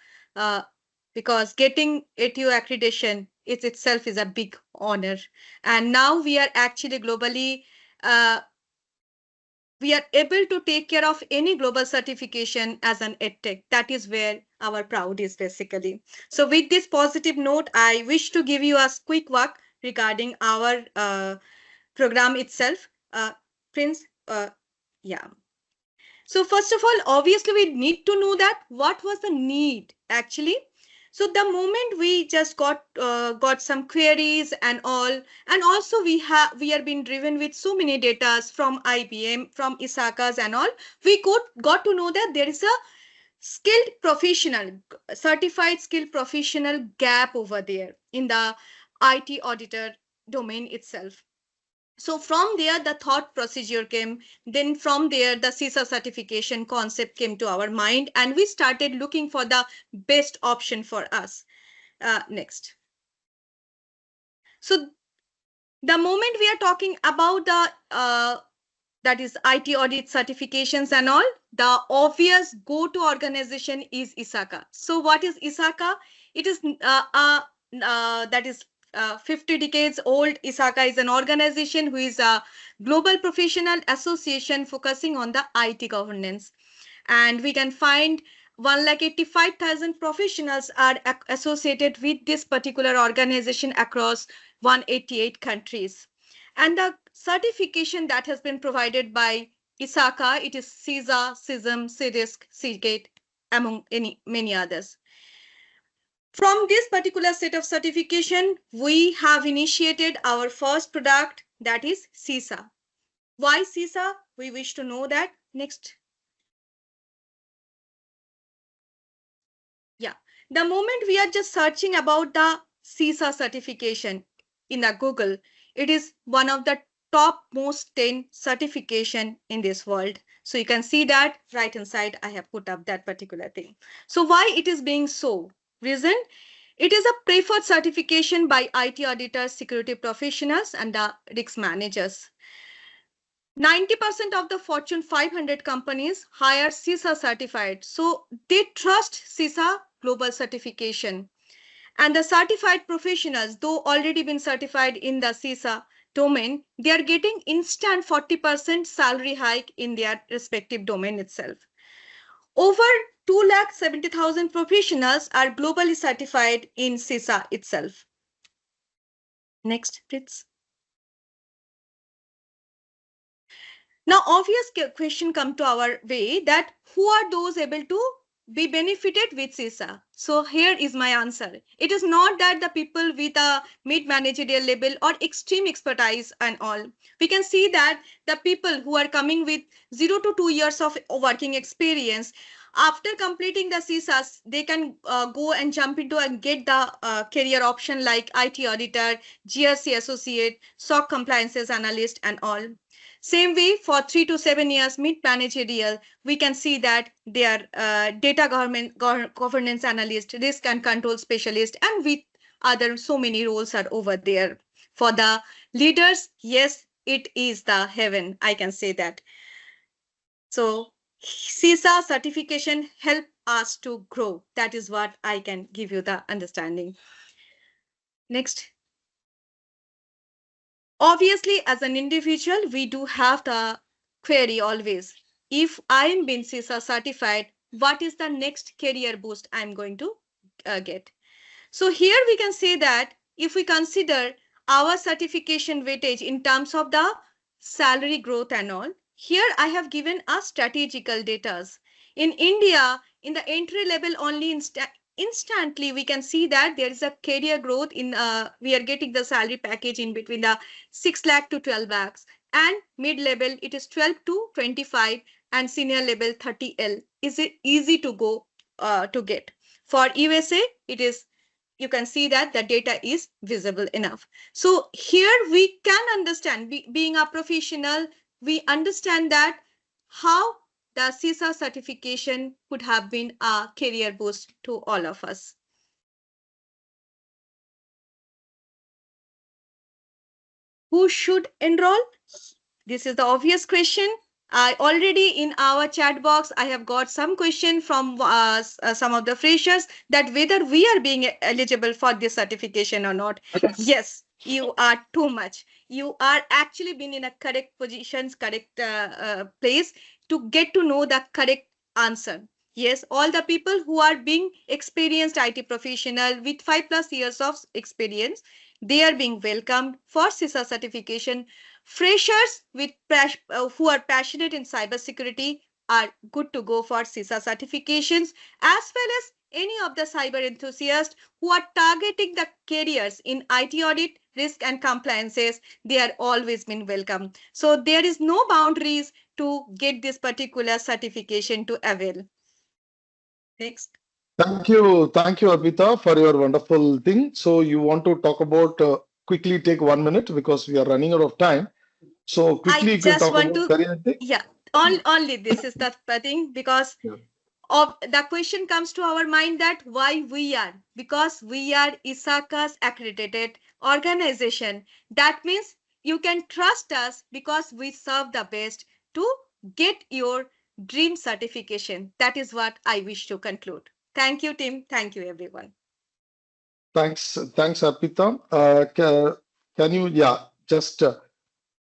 because getting ATU accreditation itself is a big honor. And now we are actually globally we are able to take care of any global certification as an edtech. That is where our proud is basically. So with this positive note, I wish to give you a quick walk regarding our program itself. Prince, yeah. So first of all, obviously we need to know that what was the need actually. So the moment we just got some queries and all, and also we are being driven with so many data from IBM, from ISACAs and all, we got to know that there is a skilled professional, certified skilled professional gap over there in the IT auditor domain itself. So from there, the thought procedure came. Then from there, the CISA certification concept came to our mind, and we started looking for the best option for us. Next. So the moment we are talking about the that is IT audit certifications and all, the obvious go-to organization is ISACA. So what is ISACA? It is that is 50 decades old. ISACA is an organization who is a global professional association focusing on the IT governance. And we can find 185,000 professionals are associated with this particular organization across 188 countries. And the certification that has been provided by ISACA, it is CISA, CISM, CIRISC, CGATE, among many others. From this particular set of certification, we have initiated our first product, that is CISA. Why CISA? We wish to know that. Next. Yeah, the moment we are just searching about the CISA certification in the Google, it is one of the top most 10 certification in this world. So you can see that right inside I have put up that particular thing. So why it is being so? Reason? It is a preferred certification by IT auditors, security professionals, and the risk managers. 90% of the Fortune 500 companies hire CISA certified. So they trust CISA global certification. And the certified professionals, though already been certified in the CISA domain, they are getting instant 40% salary hike in their respective domain itself. Over 270,000 professionals are globally certified in CISA itself. Next, please. Now, obvious question come to our way that who are those able to be benefited with CISA? So here is my answer. It is not that the people with a mid-managerial level or extreme expertise and all. We can see that the people who are coming with 0 to 2 years of working experience, after completing the CISAs, they can go and jump into and get the career option like IT auditor, GRC associate, SOC compliances analyst and all. Same way for 3 to 7 years mid-managerial, we can see that they are data governance analyst, risk and control specialist, and with other so many roles are over there. For the leaders, yes, it is the heaven, I can say that. So CISA certification help us to grow. That is what I can give you the understanding. Next. Obviously, as an individual, we do have the query always. If I'm being CISA certified, what is the next career boost I'm going to get? So here we can say that if we consider our certification weightage in terms of the salary growth and all, here I have given us strategical data. In India, in the entry level only instantly we can see that there is a career growth in we are getting the salary package in between the 6 lakh to 12 lakhs, and mid level it is 12 to 25, and senior level 30L is it easy to go to get. For USA it is, you can see that the data is visible enough. So here we can understand, being a professional, we understand that how the CISA certification could have been a career boost to all of us. Who should enroll? This is the obvious question. I already in our chat box, I have got some question from some of the freshers that whether we are being eligible for this certification or not. Yes, you are too much. You are actually been in a correct positions, correct place to get to know the correct answer. Yes, all the people who are being experienced IT professional with 5+ years of experience, they are being welcomed for CISA certification. Freshers with who are passionate in cybersecurity are good to go for CISA certifications, as well as any of the cyber enthusiasts who are targeting the careers in IT audit, risk and compliances. They are always been welcome. So there is no boundaries to get this particular certification to avail. Next. Thank you, Arpita, for your wonderful thing. So you want to talk about quickly take 1 minute because we are running out of time. So quickly, I you can just talk want about to, CareerTiQ. yeah, only this is the thing, because of the question comes to our mind that why we are, because we are ISACA's accredited organization. That means you can trust us because we serve the best to get your dream certification. That is what I wish to conclude. Thank you, Tim. Thank you, everyone. Thanks, Arpita. Can you, just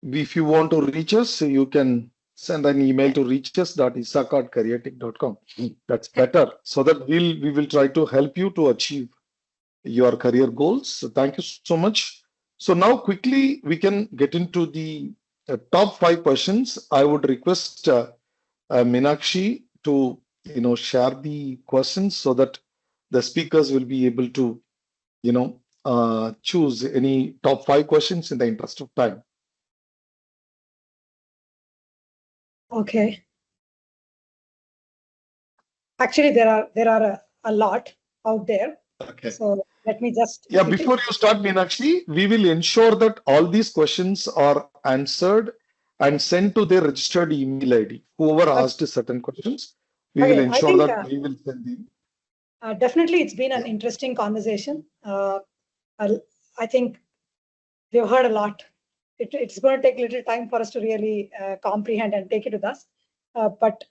if you want to reach us, you can send an email to reaches.isaka@careertiq.com. That's better, so that we will try to help you to achieve your career goals. So thank you so much. So now quickly we can get into the top 5 questions. I would request Meenakshi to share the questions so that the speakers will be able to choose any top 5 questions in the interest of time. Okay. Actually, there are a lot out there. Okay. So let me just. Yeah, before you start, Meenakshi, we will ensure that all these questions are answered and sent to their registered email ID. Whoever asked certain questions, we will ensure that we will send them. Definitely, it's been an interesting conversation. I think we've heard a lot. It's going to take a little time for us to really comprehend and take it with us. But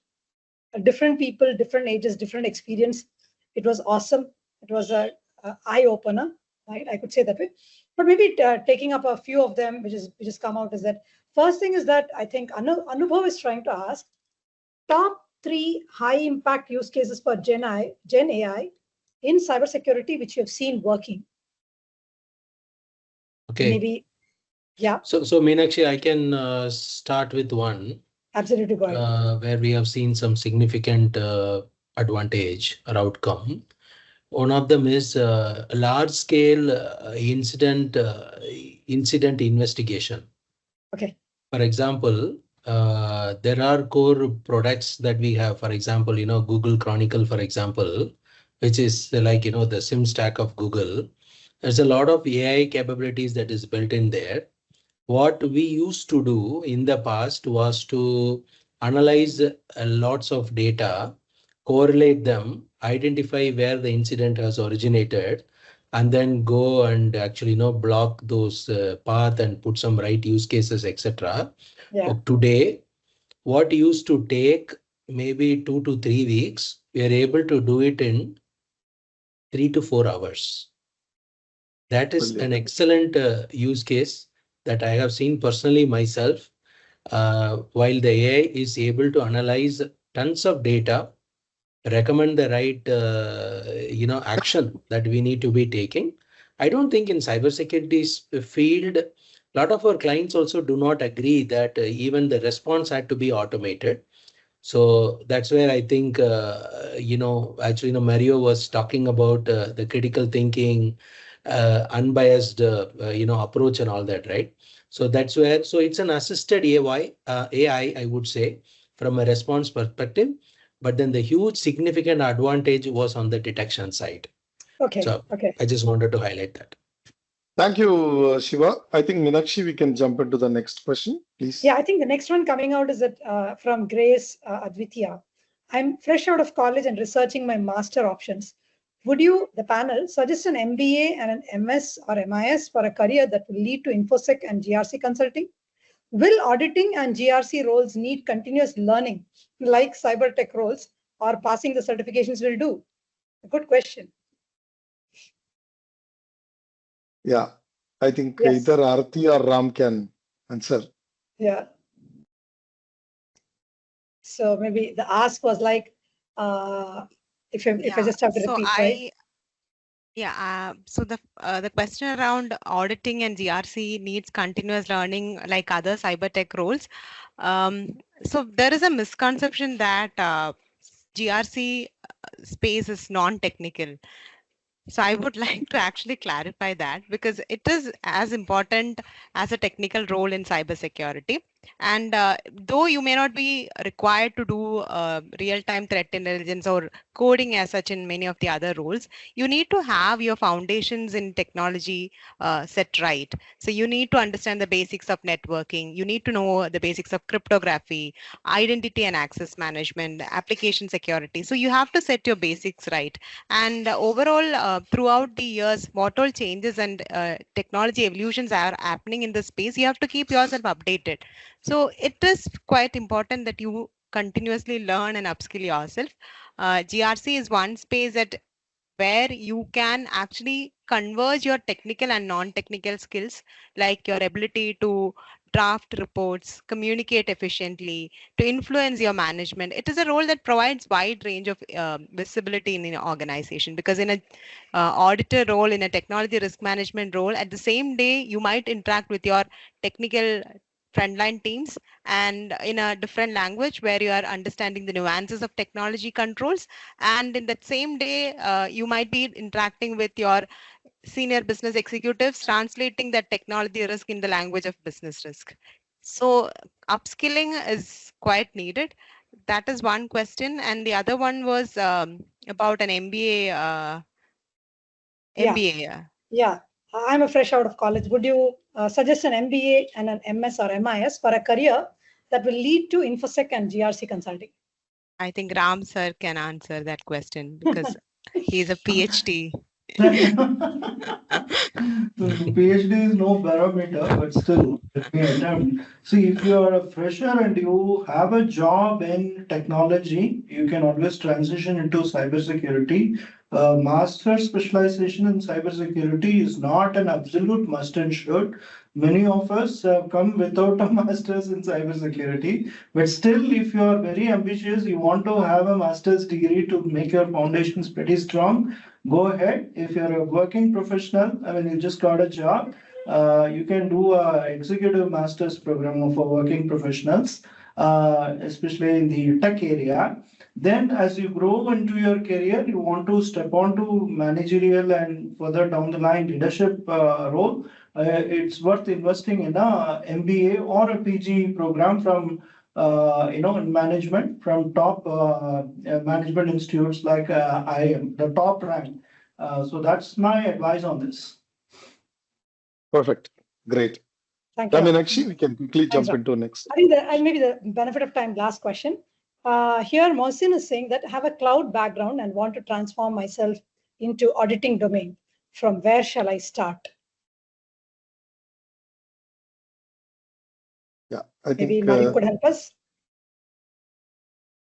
different people, different ages, different experience. It was awesome. It was a eye-opener, right? I could say that way. But maybe taking up a few of them, which has come out, is that first thing is that I think Anubhav is trying to ask top 3 high-impact use cases for Gen AI in cybersecurity, which you have seen working. Okay. Maybe, yeah. So Meenakshi, I can start with one. Absolutely, go ahead. Where we have seen some significant advantage or outcome. One of them is large-scale incident investigation. Okay. For example, there are core products that we have. For example, Google Chronicle, for example, which is like the SIM stack of Google. There's a lot of AI capabilities that is built in there. What we used to do in the past was to analyze lots of data, correlate them, identify where the incident has originated, and then go and actually block those path and put some right use cases, etc. Yeah. Today, what used to take maybe 2 to 3 weeks, we are able to do it in 3 to 4 hours. That is an excellent use case that I have seen personally myself. While the AI is able to analyze tons of data, recommend the right action that we need to be taking. I don't think in cybersecurity's field, a lot of our clients also do not agree that even the response had to be automated. So that's where I think actually Mario was talking about the critical thinking, unbiased approach and all that, right? So that's where, so it's an assisted AI, I would say, from a response perspective. But then the huge significant advantage was on the detection side. Okay. So Okay. I just wanted to highlight that. Thank you, Shiva. I think Meenakshi, we can jump into the next question, please. Yeah, I think the next one coming out is that from Grace Advitya. I'm fresh out of college and researching my master options. Would you, the panel, suggest an MBA and an MS or MIS for a career that will lead to InfoSec and GRC consulting? Will auditing and GRC roles need continuous learning like CyberTech roles, or passing the certifications will do? A good question. Yeah, I think Yes. either Arathy or Ram can answer. Yeah. So maybe the ask was like, if I just have to repeat, right? Yeah, so the question around auditing and GRC needs continuous learning like other cyber-tech roles. So there is a misconception that GRC space is non-technical. So I would like to actually clarify that, because it is as important as a technical role in cybersecurity. And though you may not be required to do real-time threat intelligence or coding as such in many of the other roles, you need to have your foundations in technology set right. So you need to understand the basics of networking. You need to know the basics of cryptography, identity and access management, application security. So you have to set your basics right. And overall, throughout the years, what all changes and technology evolutions are happening in the space, you have to keep yourself updated. So it is quite important that you continuously learn and upskill yourself. GRC is one space that where you can actually converge your technical and non-technical skills, like your ability to draft reports, communicate efficiently, to influence your management. It is a role that provides wide range of visibility in an organization, because in a auditor role, in a technology risk management role, at the same day, you might interact with your technical frontline teams and in a different language where you are understanding the nuances of technology controls. And in that same day, you might be interacting with your senior business executives, translating that technology risk in the language of business risk. So upskilling is quite needed. That is one question. And the other one was about an MBA. MBA. Yeah, I'm a fresh out of college. Would you suggest an MBA and an MS or MIS for a career that will lead to InfoSec and GRC consulting? I think Ram sir can answer that question because he's a PhD. PhD is no barometer, but still, let me attempt. See, if you are a fresher and you have a job in technology, you can always transition into cybersecurity. Master specialization in cybersecurity is not an absolute must and should. Many of us have come without a master's in cybersecurity, but still, if you are very ambitious, you want to have a master's degree to make your foundations pretty strong, go ahead. If you're a working professional, I mean, you just got a job, you can do a executive master's program for working professionals, especially in the tech area. Then as you grow into your career, you want to step onto managerial and further down the line leadership role. It's worth investing in a MBA or a PG program from in management from top management institutes like IIM, the top rank. So that's my advice on this. Perfect. Great. Thank you. Meenakshi, we can quickly jump into next. I think and maybe the benefit of time, last question. Here, Mohsin is saying that I have a cloud background and want to transform myself into auditing domain. From where shall I start? Yeah, I think maybe Mario could help us.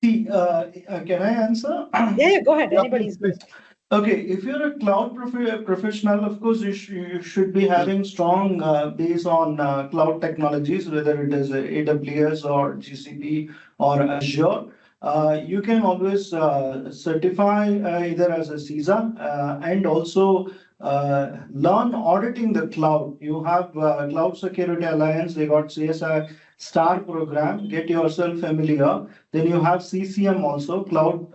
See, can I answer? Yeah, go ahead. Yeah, Anybody's please. Okay, if you're a cloud professional, of course, you should be having strong base on cloud technologies, whether it is AWS or GCP or Azure. You can always certify either as a CISA and also learn auditing the cloud. You have Cloud Security Alliance, they got CSI STAR program, get yourself familiar. Then you have CCM also, Cloud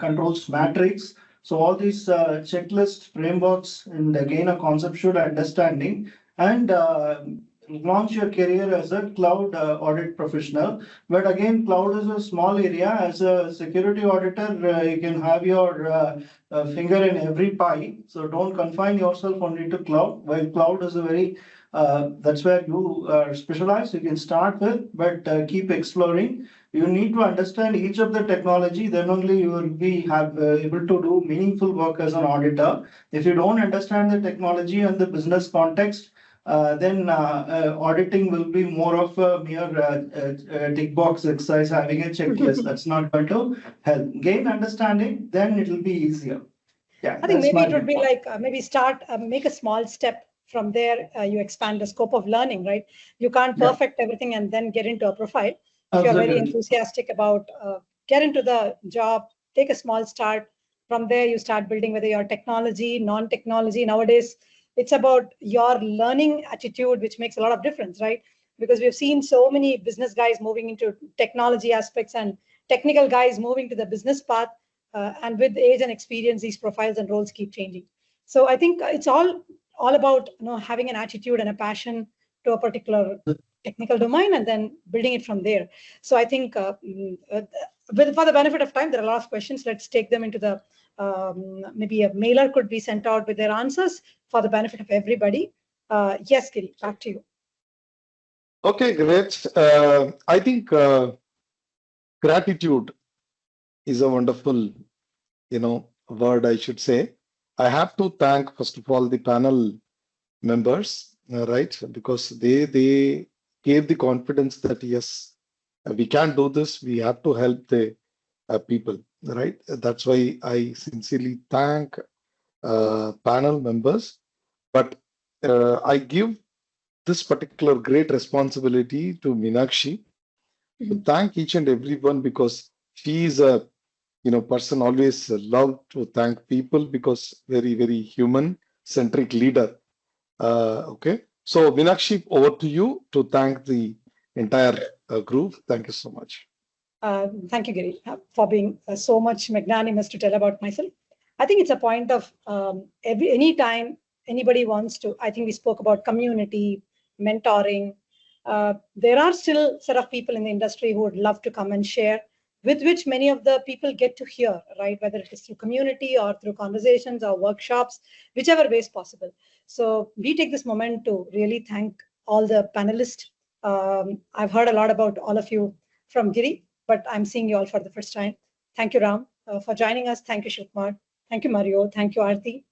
Controls Matrix. So all these checklist frameworks and again a conceptual understanding and launch your career as a cloud audit professional. But again, cloud is a small area. As a security auditor, you can have your finger in every pie. So don't confine yourself only to cloud. While cloud is a very that's where you are specialized. You can start with, but keep exploring. You need to understand each of the technology, then only you will be able to do meaningful work as an auditor. If you don't understand the technology and the business context, then auditing will be more of a mere tick box exercise, having a checklist. That's not going to help. Gain understanding, then it will be easier. Yeah, I think maybe it would be like maybe start, make a small step. From there, you expand the scope of learning, right? You can't perfect everything and then get into a profile. If you're very enthusiastic about get into the job, take a small start. From there, you start building whether you're technology, non-technology. Nowadays, it's about your learning attitude, which makes a lot of difference, right? Because we've seen so many business guys moving into technology aspects and technical guys moving to the business path. And with age and experience, these profiles and roles keep changing. So I think it's all about having an attitude and a passion to a particular technical domain and then building it from there. So I think for the benefit of time, there are a lot of questions. Let's take them into the maybe a mailer could be sent out with their answers for the benefit of everybody. Yes, Giri, back to you. Okay, great. I think gratitude is a wonderful, word, I should say. I have to thank, first of all, the panel members, right? Because they gave the confidence that, yes, we can do this. We have to help the people, right? That's why I sincerely thank panel members. But I give this particular great responsibility to Meenakshi to thank each and everyone, because she is a person always love to thank people, because very, very human centric leader. Okay, so Meenakshi, over to you to thank the entire group. Thank you so much. Thank you, Giri, for being so much magnanimous to tell about myself. I think it's a point of any time anybody wants to. I think we spoke about community, mentoring. There are still set of people in the industry who would love to come and share, with which many of the people get to hear, right? Whether it is through community or through conversations or workshops, whichever way is possible. So we take this moment to really thank all the panelists. I've heard a lot about all of you from Giri, but I'm seeing you all for the first time. Thank you, Ram, for joining us. Thank you, Sivakumar. Thank you, Mario. Thank you, Arathy,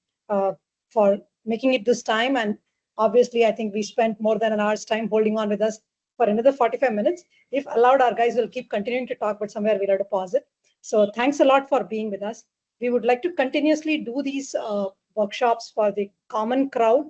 for making it this time. And obviously, I think we spent more than an hour's time holding on with us for another 45 minutes. If allowed, our guys will keep continuing to talk, but somewhere we'll have to pause it. So thanks a lot for being with us. We would like to continuously do these workshops for the common crowd.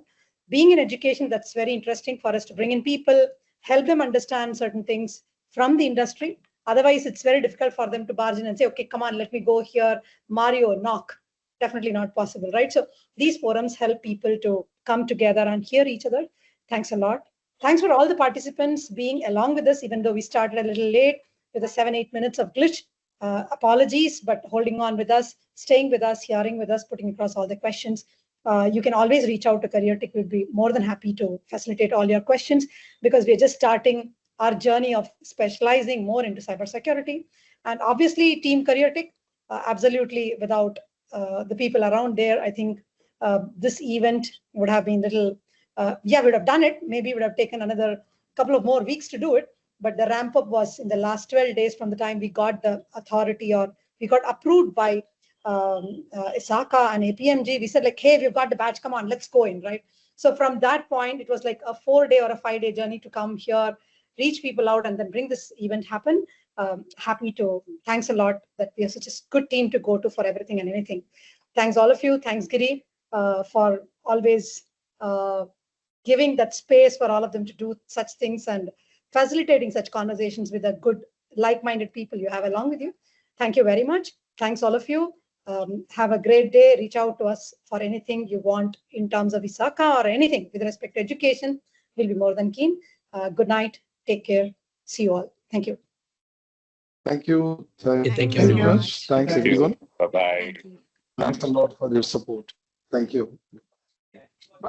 Being in education, that's very interesting for us to bring in people, help them understand certain things from the industry. Otherwise, it's very difficult for them to barge in and say, okay, come on, let me go here. Mario, knock. Definitely not possible, right? So these forums help people to come together and hear each other. Thanks a lot. Thanks for all the participants being along with us, even though we started a little late with the 7-8 minutes of glitch. apologies, but holding on with us, staying with us, hearing with us, putting across all the questions. You can always reach out to CareerTiQ. We'll be more than happy to facilitate all your questions, because we're just starting our journey of specializing more into cybersecurity. And obviously, Team CareerTiQ, absolutely without the people around there, I think this event would have been little, we would have done it. Maybe it would have taken another couple of more weeks to do it. But the ramp up was in the last 12 days from the time we got the authority, or we got approved by ISACA and APMG. We said like, hey, we've got the badge, come on, let's go in, right? So from that point, it was like a 4-day or a 5-day journey to come here, reach people out, and then bring this event happen. Thanks a lot that we are such a good team to go to for everything and anything. Thanks all of you. Thanks Giri for always giving that space for all of them to do such things and facilitating such conversations with the good, like-minded people you have along with you. Thank you very much. Thanks all of you. Have a great day. Reach out to us for anything you want in terms of ISACA or anything with respect to education. We'll be more than keen. Good night. Take care. See you all. Thank you. Thank you. Thank you very very much. much. Thanks, everyone. Bye-bye. Thanks a lot for your support. Thank you.